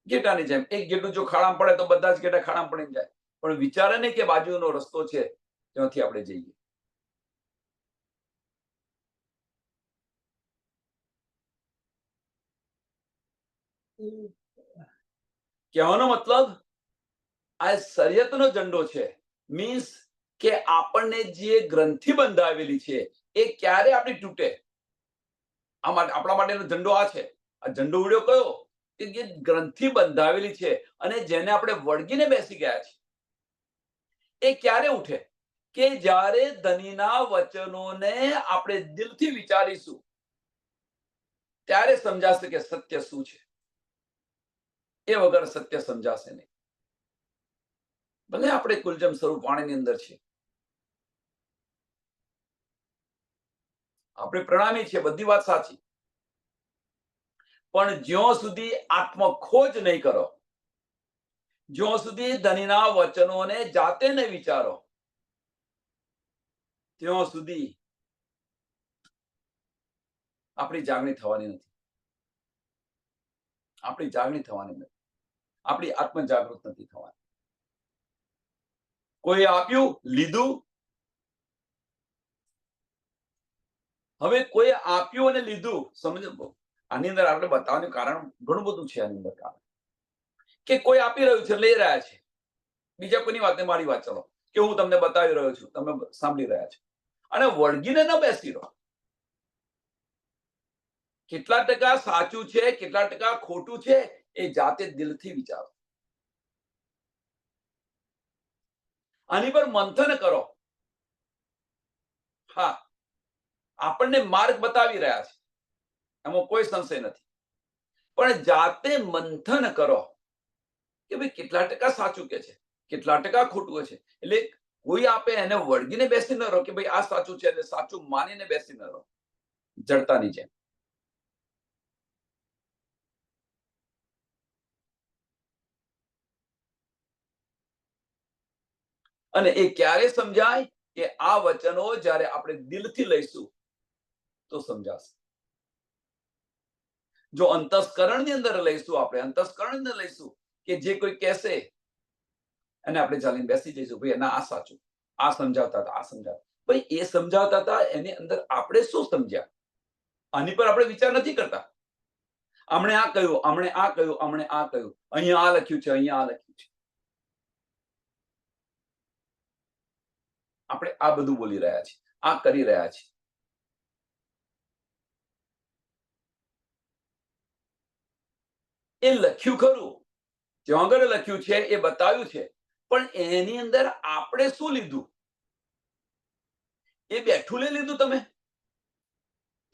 ગેટાની જેમ. એક ગેટું જો ખાડામાં પડે તો બધા જ ગેટા ખાડામાં પડી જાય, પણ વિચારે નહીં કે બાજુનો રસ્તો છે, ત્યાંથી આપણે જઈએ. કહેવાનો મતલબ આ શરીયતનો ઝંડો છે. મીન્સ કે આપણને જે ગ્રંથિ બંધાવેલી છે એ ક્યારે આપણી તૂટે. આપણા માટેનો ઝંડો આ છે. આ ઝંડો ઉડ્યો કયો? કે જે ગ્રંથિ બંધાવેલી છે અને જેને આપણે વળગીને બેસી ગયા છે, એ ક્યારે ઉઠે? કે જ્યારે ધનીના વચનોને આપણે દિલથી વિચારીશું ત્યારે સમજાશે કે સત્ય શું છે. એ વગર સત્ય સમજાશે નહીં. ભલે આપણે કુલજમ સ્વરૂપ વાણીની અંદર છે, આપણે પ્રણામી છે, બધી વાત સાચી, પણ જ્યાં સુધી આત્મખોજ નહીં કરો, જ્યાં સુધી ધનીના વચનોને જાતે નહીં વિચારો, ત્યાં સુધી આપણી જાગણી થવાની નથી. આપણી આત્મ જાગૃત નથી થવાની. કોઈ આપ્યું, લીધું. હવે કોઈ આપ્યું અને લીધું, સમજો. આની અંદર આપણે બતાવવાનું કારણ ઘણું બધું છે. આની અંદર કારણ કે કોઈ આપી રહ્યું છે, લઈ રહ્યા છે. બીજા કોઈની વાત ને મારી વાત ચલો કે હું તમને બતાવી રહ્યો છું, તમે સાંભળી રહ્યા છો, અને વળગીને ન બેસી રહો. કેટલા ટકા સાચું છે, કેટલા ટકા ખોટું છે, એ જાતે દિલથી વિચારો. આની પર મંથન કરો. હા, આપણને માર્ગ બતાવી રહ્યા છે, એમાં કોઈ સંશય નથી, પણ જાતે મંથન કરો કે ભાઈ કેટલા ટકા સાચું કે છે, કેટલા ટકા ખોટું છે. એટલે કોઈ આપે એને વળગીને બેસી ન રહો કે ભાઈ આ સાચું છે એટલે સાચું માનીને બેસી ન રહો જડતાની જેમ. અને એ ક્યારે સમજાય? કે આ વચનો જ્યારે આપણે દિલથી લઈશું તો સમજાશે. જો અંતસ્કરણની અંદર લઈશું, આપણે અંતસ્કરણની અંદર લઈશું કે જે કોઈ કહેશે અને આપણે ચાલીને બેસી જઈશું, ભાઈ ના આ સાચું, આ સમજાવતા હતા, આ સમજાવતા. ભાઈ એ સમજાવતા હતા, એની અંદર આપણે શું સમજ્યા? આની પર આપણે વિચાર નથી કરતા. આમણે આ કહ્યું, આમણે આ કહ્યું, આમણે આ કહ્યું, અહીંયા આ લખ્યું છે, અહીંયા આ લખ્યું છે. આપણે આ બધું બોલી રહ્યા છીએ, આ કરી રહ્યા છીએ. એ લખ્યું ખરું, ત્યાં આગળ લખ્યું છે, એ બતાવ્યું છે, પણ એની અંદર આપણે શું લીધું? એ બેઠું લઈ લીધું તમે?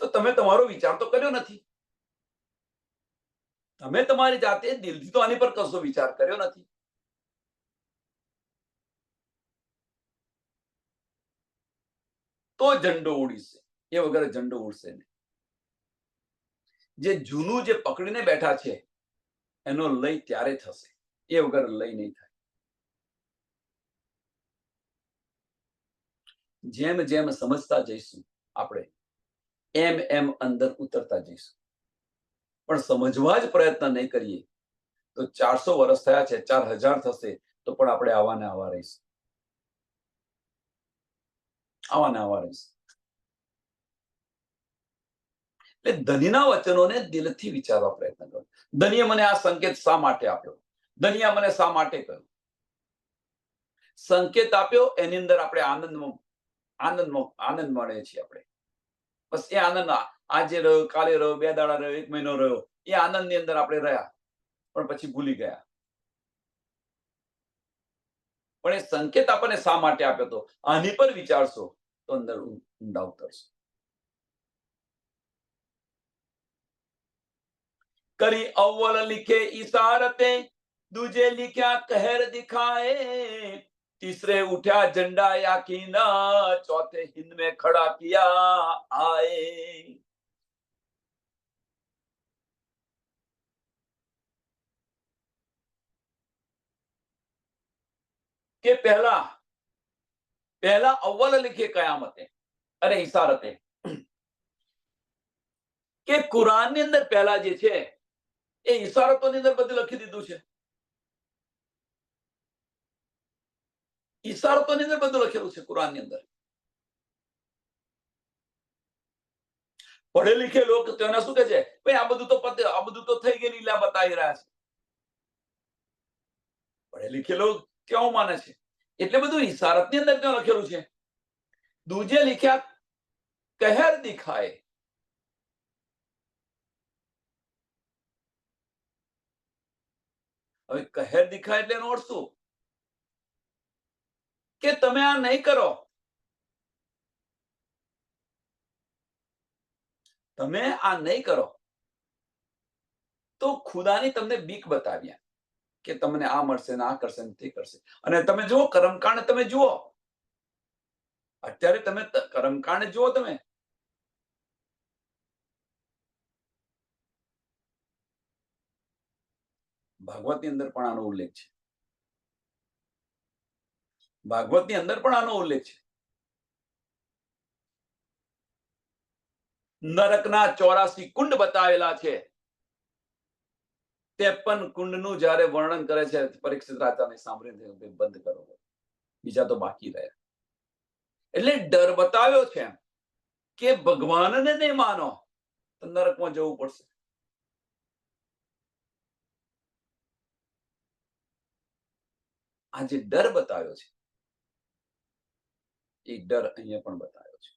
તો તમે તમારો વિચાર તો કર્યો નથી. તમે તમારી જાતે દિલથી તો આની પર કશો વિચાર કર્યો નથી. તો ઝંડો ઉડીશે, એ વગર ઝંડો ઉડશે નહીં. જે જૂનું જે પકડીને બેઠા છે એનો લય ત્યારે થશે, એ વગર લય નહીં થાય. જેમ જેમ સમજતા જઈશું આપણે, એમ એમ અંદર ઉતરતા જઈશું. પણ સમજવા જ પ્રયત્ન નહીં કરીએ તો 400 વર્ષ થયા છે, 4000 થશે તો પણ આપણે આવા ને આવા રહીશું. એટલે ધનીના વચનોને દિલથી વિચારવા પ્રયત્ન કરો. ધનીએ મને આ સંકેત શા માટે આપ્યો? ધનિયા મને શા માટે કહ્યું? સંકેત આપ્યો, એની અંદર આપણે આનંદ મળે છીએ આપણે. બસ એ આનંદ આજે રહ્યો, કાલે રહ્યો, 2 દાડા રહ્યો, 1 મહિનો રહ્યો, એ આનંદની અંદર આપણે રહ્યા, પણ પછી ભૂલી ગયા. પણ એ સંકેત આપણને શા માટે આપ્યો હતો? આની પર વિચારશો તો અંદર ઊંડા ઉતરશો. કરી અવ્વલ लिखे इशारते, दूजे लिखा कहर दिखाए, तीसरे उठा झंडा याकीना, चौथे हिंद में खड़ा किया आए. કે પહેલા અવ્વલ लिखे કયામતે, અરે ઇશારતે, કે કુરાનની અંદર પહેલા જે છે એ ઇશારતોની અંદર બધું લખી દીધું છે. ઇશારતોની અંદર બધું લખેલું છે કુરાનની અંદર. પઢે લિખે લોક તેને શું કહે છે? ભાઈ આ બધું તો પતે, આ બધું તો થઈ ગયેલી લીલા બતાવી રહ્યા છે. પઢે લિખે લોક કેવું માને છે? એટલે બધું ઇશારતની અંદર ક્યાં લખેલું છે? દૂજે लिखा कहर दिखाए. હવે કહેર દિખાય એટલે એનો અર્થ શું? કે તમે આ નહીં કરો, તમે આ નહીં કરો તો ખુદાની તમને બીક બતાવ્યા કે તમને આ મળશે ને આ કરશે ને તે કરશે. અને તમે જુઓ કર્મકાંડ, તમે જુઓ અત્યારે, તમે કર્મકાંડ જુઓ, તમે ભાગવતની અંદર પણ આનો ઉલ્લેખ છે. ભાગવતની અંદર પણ આનો ઉલ્લેખ છે. નરકના 84 કુંડ બતાવેલા છે. 53 કુંડનું જ્યારે વર્ણન કરે છે પરીક્ષિત રાજાને સાંભળીને બંધ કરો, બીજા તો બાકી રહ્યા. એટલે ડર બતાવ્યો છે કે ભગવાનને નહીં માનો તો નરકમાં જવું પડશે. આ જે ડર બતાવ્યો છે એ ડર અહીંયા પણ બતાવ્યો છે.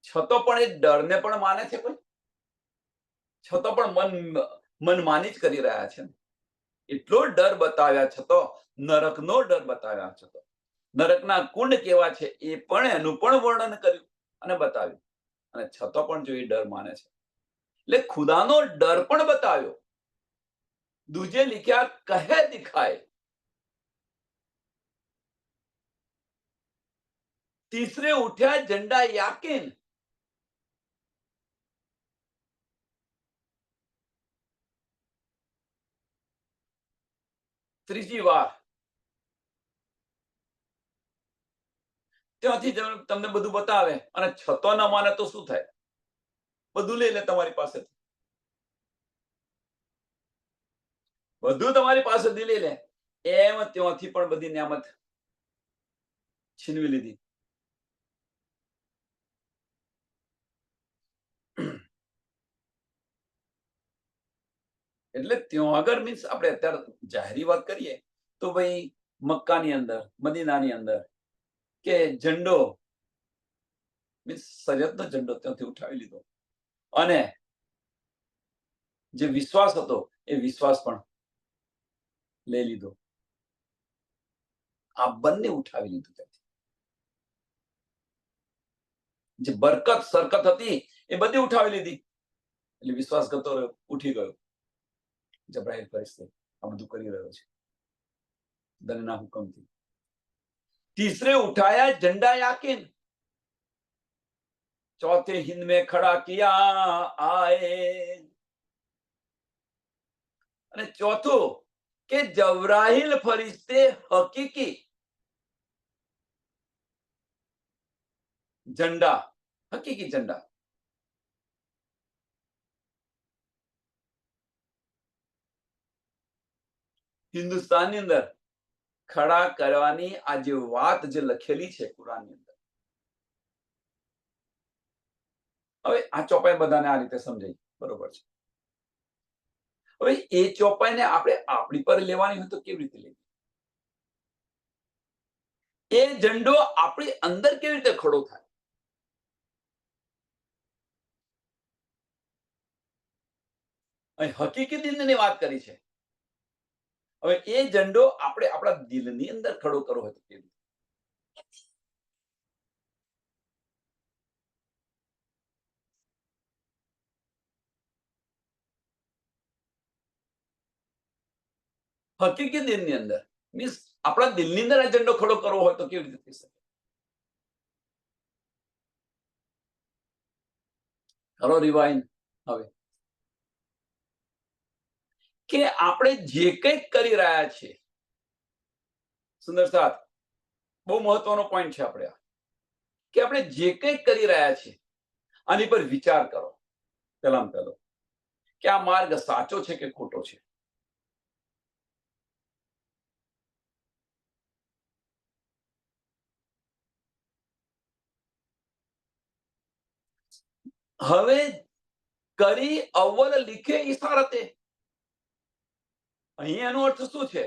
છતો પણ એ ડરને પણ માને છે કોઈ, છતો પણ મન માની જ કરી રહ્યા છે. એટલો ડર બતાવ્યા છતો, નરકનો ડર બતાવ્યા છતો, નરકના કુંડ કેવા છે એ પણ એનું પણ વર્ણન કર્યું અને બતાવ્યું, અને છતો પણ જો એ ડર માને છે એટલે ખુદાનો ડર પણ બતાવ્યો. દૂજે लिखा કહે દિખાય, तीसरे उठा झंडा याकीन, ત્રીજી વાર ત્યાંથી તમને બધું બતાવે અને છતો ન માને તો શું થાય? બધું લઈ લે તમારી પાસેથી, બધું તમારી પાસેથી લઈ લે. એમ ત્યાંથી પણ બધી નિયામત છીનવી લીધી. એટલે ત્યાં આગળ મીન્સ આપણે અત્યારે જાહેરી વાત કરીએ તો ભાઈ મક્કાની અંદર, મદીનાની અંદર કે ઝંડો મીન્સ શરીયતનો ઝંડો ત્યાંથી ઉઠાવી લીધો, અને જે વિશ્વાસ હતો એ વિશ્વાસ પણ લઈ લીધો. આ બંને ઉઠાવી લીધું ત્યાંથી. જે બરકત સરકત હતી એ બધી ઉઠાવી લીધી. એટલે વિશ્વાસ કરતો રહ્યો, ઉઠી ગયો. જબ્રાઈલ ફરિશ્તે આ બધું કરી રહ્યો છે દનના હુકમથી. तीसरे उठाया झंडा याकीन, चौथे हिंद में खड़ा किया आए. અને ચોથું કે જબ્રાઈલ ફરિશ્તે હકીકી ઝંડા, હકીકી ઝંડા હિન્દુસ્તાનની અંદર ખડા કરવાની આ જે વાત જે લખેલી છે કુરાનની અંદર. હવે આ ચોપાઈ બધાને આ રીતે સમજાય, બરોબર છે. હવે એ ચોપાઈને આપણે આપણી પર લેવાની હોય તો કેવી રીતે લેવી? એ ઝંડો આપણી અંદર કેવી રીતે ખડો થાય? અહીં હકીકી દિલની વાત કરી છે. હવે એ ઝંડો આપણે આપણા દિલની અંદર ખડો કરવો હોય તો કેવી રીતે? હકીકી દિલની અંદર મીન્સ આપણા દિલની અંદર આ ઝંડો ખડો કરવો હોય તો કેવી રીતે થઈ શકે? કરો રિવાઇન. હવે કે આપણે જે કંઈક કરી રહ્યા છીએ, સુંદર સાથ, બહુ મહત્વનો પોઈન્ટ છે આપણે આ, કે આપણે જે કંઈક કરી રહ્યા છીએ આની પર વિચાર કરો. પહેલામાં પહેલો કે આ માર્ગ સાચો છે કે ખોટો છે. હવે કરી અવ્વલ લીખે ઈશારતે, અહીં એનો અર્થ શું છે?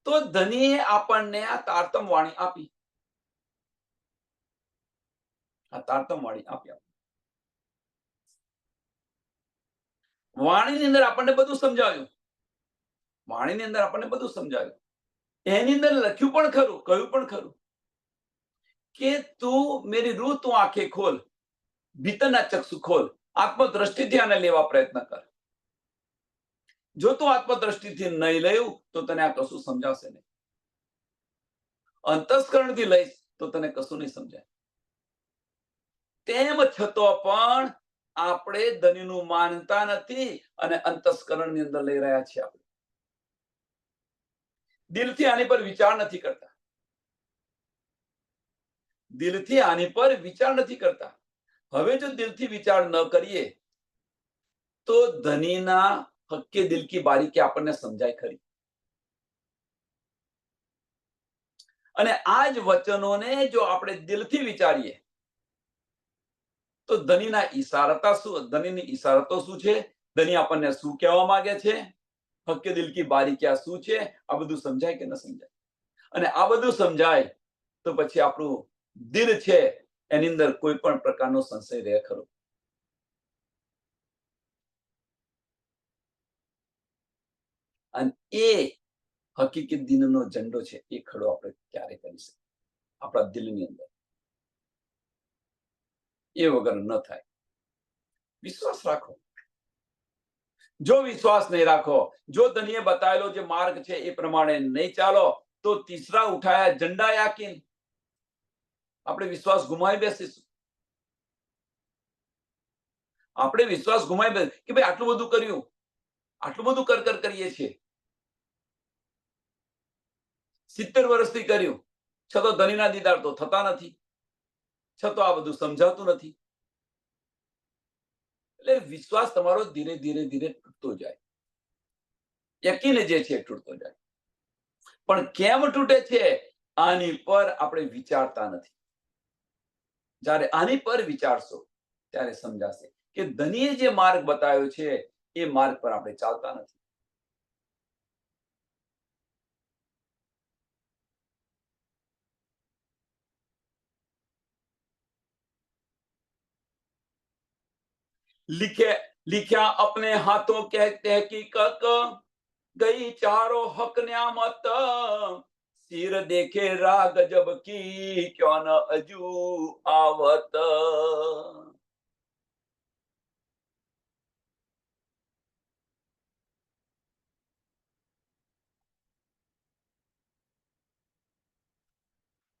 તો ધનીએ આપણને આ તારતમ વાણી આપી. આ તારતમ વાણી આપી. વાણીની અંદર આપણને બધું સમજાવ્યું. વાણીની અંદર આપણને બધું સમજાવ્યું. એની અંદર લખ્યું પણ ખરું, કહ્યું પણ ખરું કે તું મેરી રૂહ, તું આંખે ખોલ, ભીતરના ચક્ષુ ખોલ, આત્મદ્રષ્ટિથી આને લેવા પ્રયત્ન કર. જો તું આત્મદ્રષ્ટિથી નહીં લેવું તો તને આ કશું સમજાવશે નહીં. અંતસ્કરણથી લઈશ તો તને કશું નહીં સમજાય. તેમ છતાં પણ આપણે ધનીનું માનતા નથી અને અંતસ્કરણની અંદર લઈ રહ્યા છીએ. આપણે દિલથી આની પર વિચાર નથી કરતા. દિલથી આની પર વિચાર નથી કરતા. હવે જો દિલથી વિચાર ન કરીએ તો ધનીના હક્કે દિલ કી બારીકી આપણને સમજાય ખરી. અને આ જ વચનોને જો આપણે દિલથી વિચારીએ તો ધનીના ઈશારતા શું, ધનીની ઈશારતો શું છે, ધની આપણને શું કહેવા માંગે છે, હક્કે દિલ કી બારીકિયા શું છે, આ બધું સમજાય કે ન સમજાય? અને આ બધું સમજાય તો પછી આપણું દિલ છે એની અંદર કોઈ પણ પ્રકારનો સંશય રહે ખરો? અને એ હકીકી દિનનો ઝંડો છે એ ખડો આપણે ક્યારે કરી શકીએ? આપણા દિલની અંદર. એ વગર ન થાય. વિશ્વાસ રાખો. જો વિશ્વાસ નહીં રાખો, જો ધનીએ બતાવેલો જે માર્ગ છે એ પ્રમાણે નહીં ચાલો તો તીસરા ઉઠાયા ઝંડા યાકીન, આપણે વિશ્વાસ ગુમાવી બેસીશું. આપણે વિશ્વાસ ગુમાવી બેસ કે ભાઈ આટલું બધું કર્યું, આટલું બધું કર કરીએ છીએ, 70 વર્ષથી કર્યું, છતાં ધનીના દીદાર તો થતા નથી, છતાં આ બધું સમજાતું નથી. એટલે વિશ્વાસ તમારો ધીરે ધીરે ધીરે તૂટતો જાય. યકીન જે છે તૂટતો જાય. પણ કેમ તૂટે છે? આની પર આપણે વિચારતા નથી. જ્યારે આની પર વિચારશો ત્યારે સમજાશે કે ધનીએ જે માર્ગ બતાવ્યો છે એ માર્ગ પર આપણે ચાલતા નથી. लिखे लिखा अपने हाथों कहते हकीकत, गई चारों हक न्यामत, सिर देखे राह गजब की, क्यों न अजू आवत.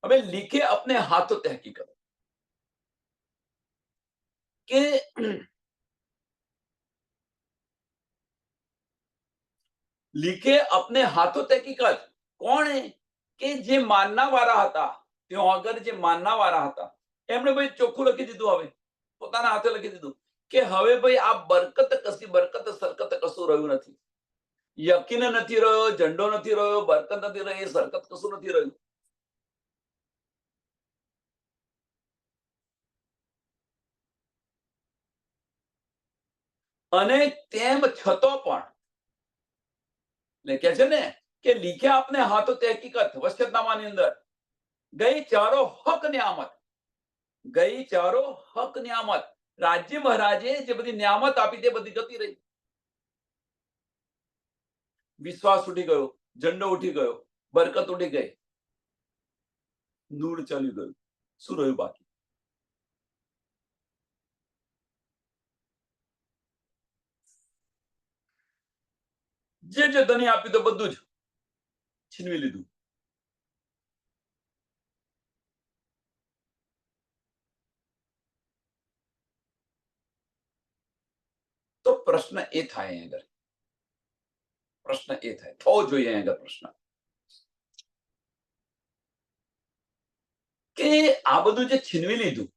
हमें लिखे अपने हाथों तहकीकत के લીખે અપને હાથો તહકીકત. કોણે? કે જે માનનાવાળા હતા, ત્યાં આગળ જે માનનાવાળા હતા એમણે ભાઈ ચોખ્ખું લખી દીધું. હવે પોતાના હાથે લખી દીધું કે હવે ભાઈ આ બરકત કશી બરકત સરકત કશું રહ્યું નથી. યકીન નથી રહ્યો, ઝંડો નથી રહ્યો, બરકત નથી રહી, સરકત કશું નથી રહ્યું. અને તેમ છતો પણ એટલે કે છે ને કે લીખ્યા આપને હાથો તે હકીકત વસિયતનામાની અંદર ગઈ ચારો હક નિયામત, ગઈ ચારો હક નિયામત. રાજ્ય મહારાજે જે બધી નિયામત આપી તે બધી જતી રહી. વિશ્વાસ ઉઠી ગયો, ઝંડો ઉઠી ગયો, બરકત ઉઠી ગઈ, નૂર ચાલી ગયું. શું રહ્યું બાકી? જે જે ધની આપ્યું તો બધું જ છીનવી લીધું. તો પ્રશ્ન એ થાય અહીં આગળ, પ્રશ્ન એ થાય, થવો જોઈએ અહીં આગળ પ્રશ્ન કે આ બધું જે છીનવી લીધું,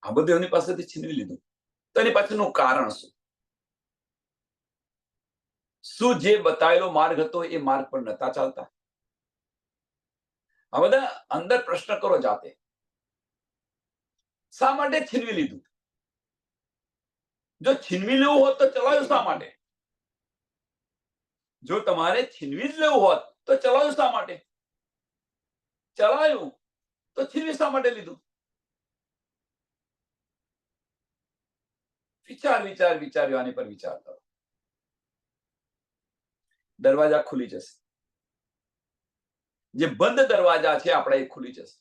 આ બધું એમની પાસેથી છીનવી લીધું, તો એની પાછળનું કારણ શું? શું જે બતાવેલો માર્ગ હતો એ માર્ગ પર નતા ચાલતા? આ બધા અંદર પ્રશ્ન કરો જાતે. શા માટે છીનવી લીધું? જો છીનવી લેવું હોત તો ચલાવ્યું શા માટે? જો તમારે છીનવી જ લેવું હોત તો ચલાવ્યું શા માટે? ચલાવ્યું તો છીનવી શા માટે લીધું? વિચાર આની પર વિચાર કરો. દરવાજા ખુલી જશે. જે બંધ દરવાજા છે આપણે એ ખુલી જશે.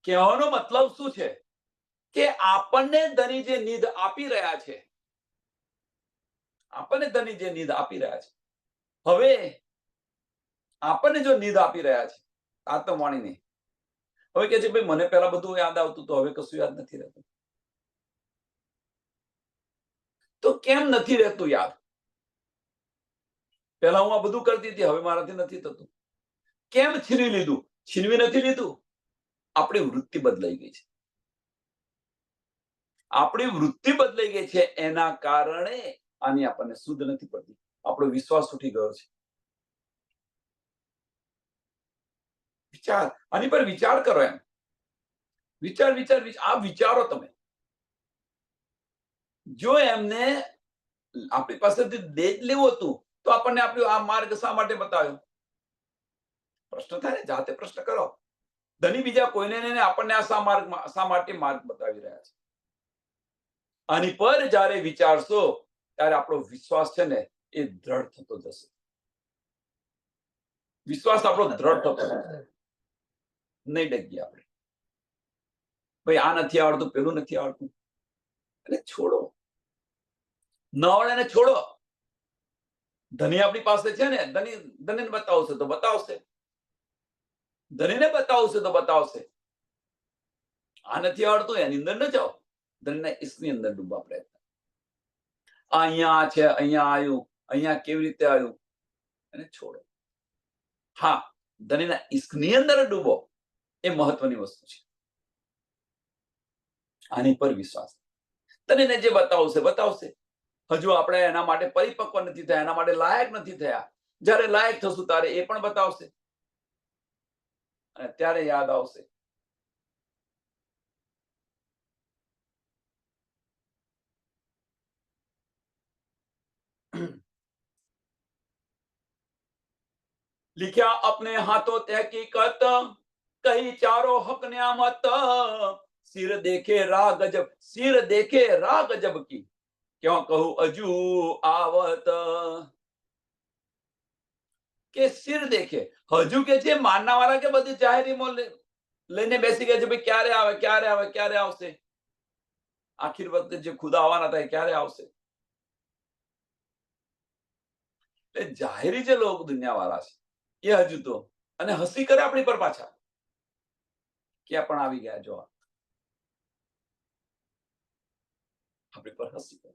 કહેવાનો મતલબ શું છે કે આપણને ધની જે નિધ આપી રહ્યા છે, આપણને ધની જે નિધ આપી રહ્યા છે, હવે આપણને જો નિધ આપી રહ્યા છે આત્મવાણીને, હવે કે છે ભાઈ મને પહેલા બધું યાદ આવતું તો હવે કશું યાદ નથી રહેતું. તો કેમ નથી રહેતું યાદ? પહેલા હું આ બધું કરતી હતી, હવે મારાથી નથી થતું. કેમ છીનવી લીધું? છીનવી નથી લીધું, આપણી વૃત્તિ બદલાઈ ગઈ છે. આપણી વૃત્તિ બદલાઈ ગઈ છે એના કારણે આની આપણને શુદ્ધ નથી પડતી. આપણો વિશ્વાસ ઉઠી ગયો છે. વિચાર, આની પર વિચાર કરો. એમ વિચાર આ વિચારો તમે. જો એમને આપણી પાસેથી દેજ લેવું હતું તો આપણને આપ્યું. આ માર્ગ શા માટે બતાવ્યો? પ્રશ્ન થાય ને, જાતે પ્રશ્ન કરો. ધની બીજા કોઈને નહીં, આપણને આ શા માટે માર્ગ બતાવી રહ્યા છે? આની પર જ્યારે વિચારશો ત્યારે આપણો વિશ્વાસ છે ને એ દ્રઢ થતો જશે. વિશ્વાસ આપણો દ્રઢ થતો જશે. નહીં ડગીએ આપણે. ભાઈ આ નથી આવડતું, પેલું નથી આવડતું, એટલે છોડો. ન આવડે એને છોડો. ધની આપણી પાસે છે ને, ધનીને બતાવશે તો બતાવશે, ધનીને બતાવશે તો બતાવશે. આ નથી આવડતું એની અંદર ન જાઓ, ધનીના ઈશ્કની અંદર ડૂબવા પ્રયત્ન. અહીંયા છે, અહીંયા આવ્યું, અહીંયા કેવી રીતે આવ્યું, એને છોડો. હા, ધનીના ઈશ્કની અંદર ડૂબો, એ મહત્વની વસ્તુ છે. આની પર વિશ્વાસ. ધનીને જે બતાવશે બતાવશે. હજુ આપણે એના માટે પરિપક્વ નથી થયા, એના માટે લાયક નથી થયા. જ્યારે લાયક થશું ત્યારે એ પણ બતાવશે અને ત્યારે યાદ આવશે. लिखा अपने हाथों तहकीकत, कही चारों हक नियामत, सिर देखे राह गजब, सिर देखे राह गजब की, क्यों कहूं अजू आवत. કે સિર દેખે, હજુ કે છે માનના વાળા કે બધી જાહેરીમાં લઈને બેસી ગયા છે, ભાઈ ક્યારે આવે, ક્યારે આવે, ક્યારે આવશે? આખિર વખતે જે ખુદા આવવાના હતા ક્યારે આવશે? એટલે જાહેરી જે લોકો દુનિયા વાળા છે એ હજુ તો, અને હસી કરે આપણી પર પાછા, ક્યાં પણ આવી ગયા જો આપણી પર હસી કરે.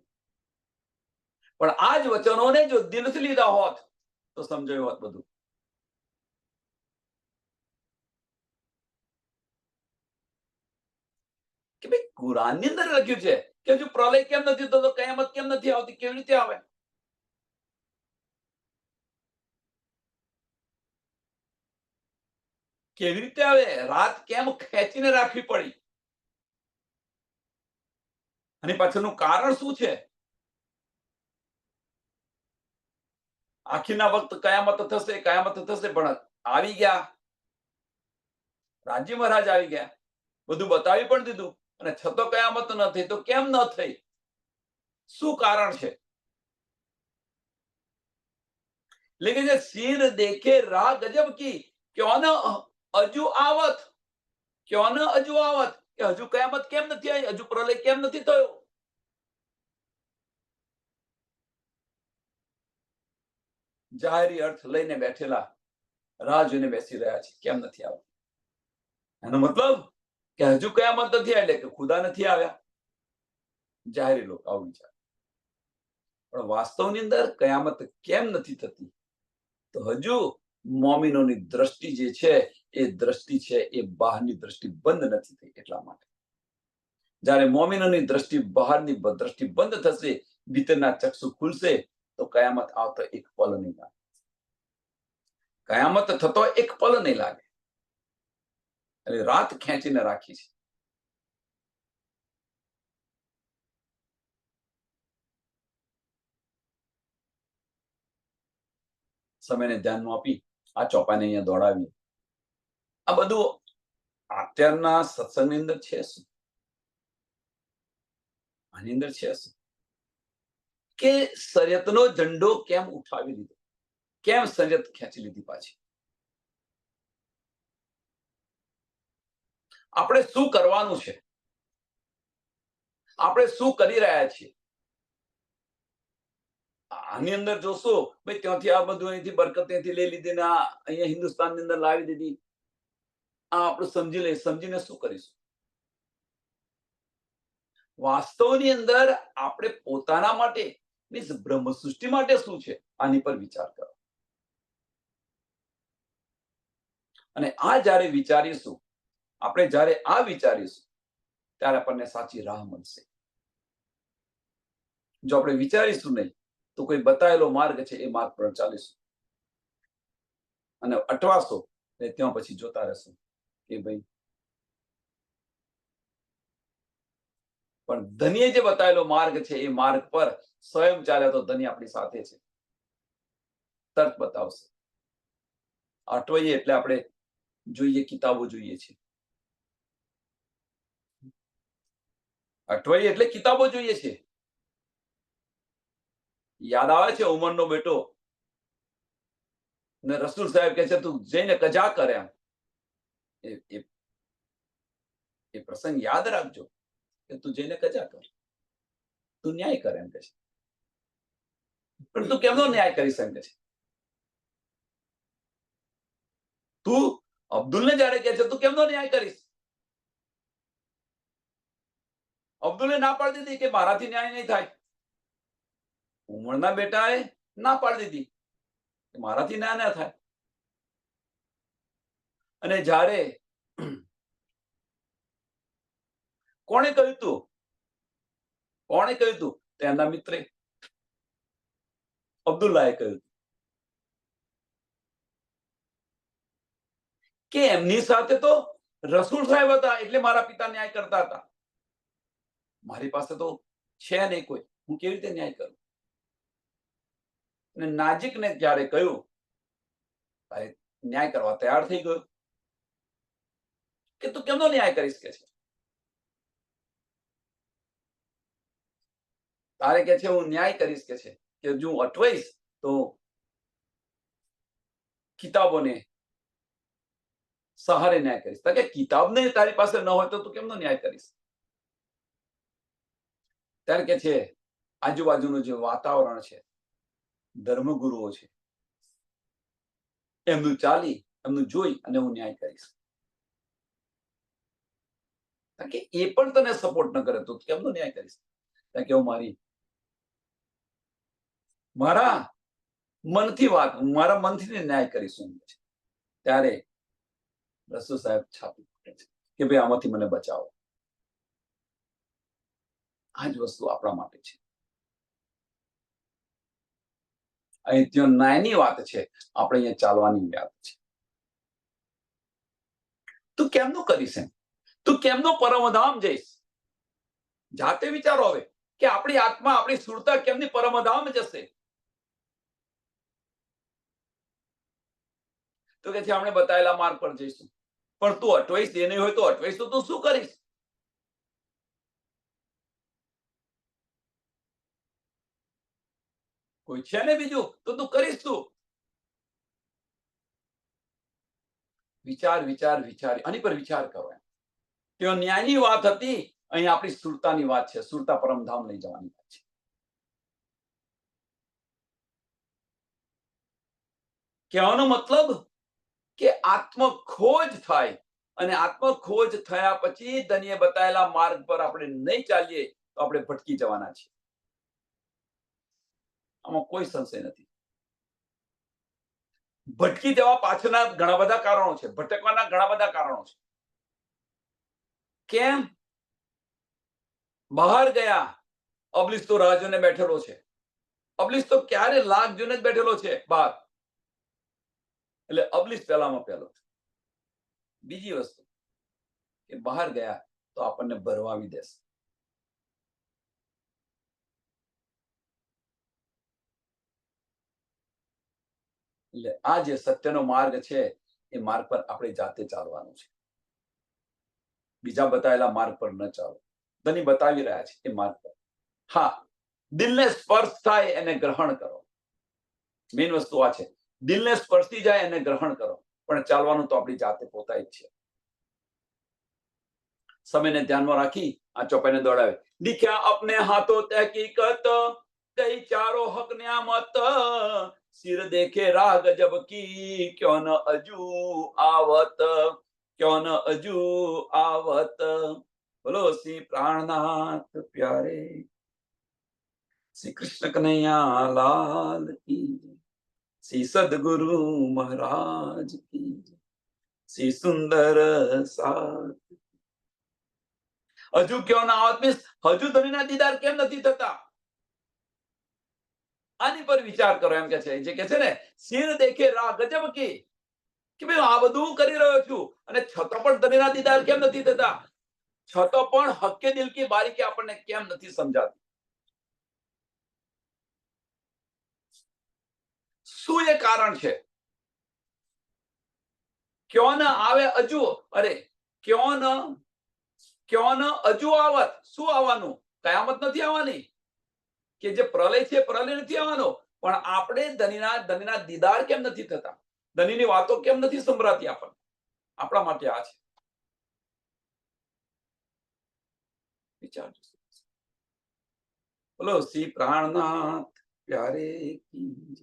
પણ આ જ વચનોને જો દિલથી લીધા હોત તો સમજાયું હોત બધું. કે ભાઈ કુરાનની અંદર લખ્યું છે કે હજુ પ્રલય કેમ નથી થતો, કયામત કેમ નથી આવતી, કેવી રીતે આવે? કેવી રીતે આવે? રાત કેમ ખેંચીને રાખવી પડી? અને પાછળનું કારણ શું છે? આખીરના વખત કયામત થશે, પણ આવી ગયા, રાજી મહારાજ આવી ગયા, બધું બતાવી પણ દીધું, અને છતાં કયામત ન થઈ. તો કેમ ન થઈ? શું કારણ છે? लेकिन ये सिर देखे राह गजब की, क्यों न हजू आवत, क्यों न हजू आवत, કે હજુ કયામત કેમ નથી આવી, હજુ પ્રલય કેમ નથી થયો? જાહેરી અર્થ લઈને બેઠેલા રાહ જોઈને બેસી રહ્યા છે, કેમ નથી આવતું? એનો મતલબ કે હજુ કયામત નથી, એટલે કે ખુદા નથી આવ્યા. જાહેરી લોકો આવું વિચાર, પણ વાસ્તવની અંદર કયામત કેમ નથી થતી? તો હજુ મોમિનોની દ્રષ્ટિ જે છે એ દ્રષ્ટિ છે એ બહારની દ્રષ્ટિ બંધ નથી થઈ, એટલા માટે. જ્યારે મોમિનોની દ્રષ્ટિ, બહારની દ્રષ્ટિ બંધ થશે, ભીતરના ચક્ષુ ખુલશે, તો કયામત આવતો એક પલ નહીં લાગે. કયામત થતો એક પલ નહીં લાગે. અને રાત ખેંચીને રાખી છે. સમયને ધ્યાનમાં આપી આ ચોપાને અહીંયા દોડાવી. આ બધું અત્યારના સત્સંગની અંદર છે શું? આની અંદર છે શું? કે શરીયતનો ઝંડો કેમ ઉઠાવી લીધો? કેમ શરીયત ખેંચી લીધી પાછી? આપણે શું કરવાનું છે? આપણે શું કરી રહ્યા છીએ? આની અંદર જોશો, ભાઈ ત્યાંથી આ બધું અહીંથી બરકત ત્યાંથી લઈ લીધી ને આ અહીંયા હિન્દુસ્તાનની અંદર લાવી દીધી. આ આપણે સમજી લઈએ, સમજીને શું કરીશું? વાસ્તવની અંદર આપણે પોતાના માટે, મીન્સ બ્રહ્મ સૃષ્ટિ માટે શું છે, આની પર વિચાર કરો. અને આ જ્યારે વિચારીશું, આપણે જ્યારે આ વિચારીશું, ત્યારે આપણને સાચી રાહ મળશે. જો આપણે વિચારીશું નહીં, તો કોઈ બતાવેલો માર્ગ છે એ માર્ગ પર ચાલીશું, અને અટવાશો ને ત્યાં પછી જોતા રહેશું કે ભાઈ, પણ ધનીએ જે બતાવેલો માર્ગ છે એ માર્ગ પર સ્વયં ચાલે તો ધની આપણી સાથે છે, તર્ક બતાવશે. અટવાઈએ એટલે આપણે જોઈએ, કિતાબો જોઈએ છે. અટવાઈએ એટલે કિતાબો જોઈએ છે. યાદ આવે છે ઉમરનો બેટો ને રસૂલ સાહેબ કહે છે તું જઈને કજા કરે. એ પ્રસંગ યાદ રાખજો કે તું જઈને કજા કર, તું ન્યાય કરે એમ કહે છે. પણ તું કેમનો ન્યાય કરી શકે છે? તું અબ્દુલને જ્યારે કહે છે તું કેમનો ન્યાય કરીશ? અબ્દુલે ના પાડી દીધી કે મારાથી ન્યાય નહીં થાય. ઉમરના બેટાએ ના પાડી દીધી કે મારાથી ન્યાય ના થાય. અને જ્યારે કોણે કહ્યું તું? કોણે કહ્યું તું? તેના મિત્રે અબ્દુલ્લાએ કહ્યું કે એમની સાથે તો રસૂલ સાહેબ હતા, એટલે મારા પિતા ન્યાય કરતા હતા. મારી પાસે તો છે નહીં કોઈ, હું કેવી રીતે ન્યાય કરું? અને નાજિકને જ્યારે કહ્યું, ન્યાય કરવા તૈયાર થઈ ગયો કે તું કેમનો ન્યાય કરીશ કે છે? તારે કે છે હું ન્યાય કરીશ કે છે, કે જો હું અટવાઈશ તો કિતાબોને સહારે ન્યાય કરીશ. કે કિતાબને તારી પાસે ન હોય તો તું કેમનો ન્યાય કરીશ? ત્યારે કે છે આજુબાજુનું જે વાતાવરણ છે, ધર્મગુરુઓ છે, એમનું ચાલી, એમનું જોઈ અને હું ન્યાય કરીશ. કે એ પણ તને સપોર્ટ ન કરે તો કેમનો ન્યાય કરીશ? કે હું મારા મનથી વાત, મારા મનથી ન્યાય કરીશું. ત્યારે રસૂલ સાહેબ છાતી ફૂટે છે કે ભાઈ આમાંથી મને બચાવો. આ જ વસ્તુ આપણા માટે છે. અહીં ત્યાં ન્યાયની વાત છે, આપણે અહીંયા ચાલવાની વાત છે. તું કેમનું કરીશ? એમ તું કેમનો પરમધામ જઈશ? જાતે વિચારો હવે કે આપણી આત્મા આપણી સુરતા કેમની પરમધામ જશે. તો કે છે આપણે બતાવેલા માર્ગ પર જઈશું. પણ તું અટવાઈશ એ નહીં હોય તો અટવાઈશ તો તું શું કરીશ? કોઈ છે ને બીજું તો તું કરીશ તું. વિચાર વિચાર વિચાર આની પર વિચાર કરો. તેઓ ન્યાયની વાત હતી, અહીં આપણી સુરતાની વાત છે. સુરતા પરમધામ લઈ જવાની વાત છે. કહેવાનો મતલબ કે આત્મખોજ થાય, અને આત્મખોજ થયા પછી ધન્યે બતાવેલા માર્ગ પર આપણે નહીં ચાલીએ તો આપણે ભટકી જવાના છીએ. આમાં કોઈ સંશય નથી. ભટકી જવા પાછળના ઘણા બધા કારણો છે. ભટકવાના ઘણા બધા કારણો છે. કેમ? બહાર ગયા, અબલીસ તો રાહ જોઈને બેઠેલો છે. અબલીસ તો ક્યારે લાગ જોઈને જ બેઠેલો છે બહાર. એટલે અબલીસ પહેલામાં પહેલો. બીજી વસ્તુ કે બહાર ગયા તો આપણને ભરવાવી દેશે. એટલે આ જે સત્યનો માર્ગ છે એ માર્ગ પર આપણે જાતે ચાલવાનું છે. બીજા બતાવેલા માર્ગ પર ન ચાલો. ધની બતાવી રહ્યા છે એ માર્ગ પર. હા, દિલને સ્પર્શ થાય એને ગ્રહણ કરો. મેઇન વસ્તુ આ છે. દિલને સ્પર્શી જાય એને ગ્રહણ કરો. પણ ચાલવાનું તો આપણી જાતે પોતા જ છે. સમયને ધ્યાનમાં રાખી આ ચોપાઈને દોડાવે. દીખ્યા અપને હાથો તहकीकत कई चारों हक न्यामत सिर देखे राह गजब की क्यों न अजू आवत क्यों न अजू आवत बोलो श्री प्राणनाथ प्यारे श्री कृष्ण कन्हैया लाल की श्री सदगुरु महाराज की श्री सुंदर साथ. હજુ ક્યો ના આવત મીન્સ હજુ ધણીના દીદાર કેમ નથી થતા? આની પર વિચાર કરો એમ કે છે. જે કે છે ને સિર દેખે રાહ ગજબ કી, કે ભાઈ આ બધું કરી રહ્યો છું અને છતાં પણ ધણીના દીદાર કેમ નથી થતા? છતાં પણ હક્કે દિલ કી બારીકી આપણને કેમ નથી સમજાતી? શું એ કારણ છે? ક્યો ન આવે હજુ, અરે ક્યો ન હજુ આવત. શું આવવાનું? કયામત નથી આવવાની, કે જે પ્રલય છે પ્રલય નથી આવવાનો, પણ આપણે ધનીના દીદાર કેમ નથી થતા? ધનીની વાતો કેમ નથી સંભળાતી આપણને? આપણા માટે આ છે. વિચારજો. બોલો શ્રી પ્રાણનાથ પ્યારે કી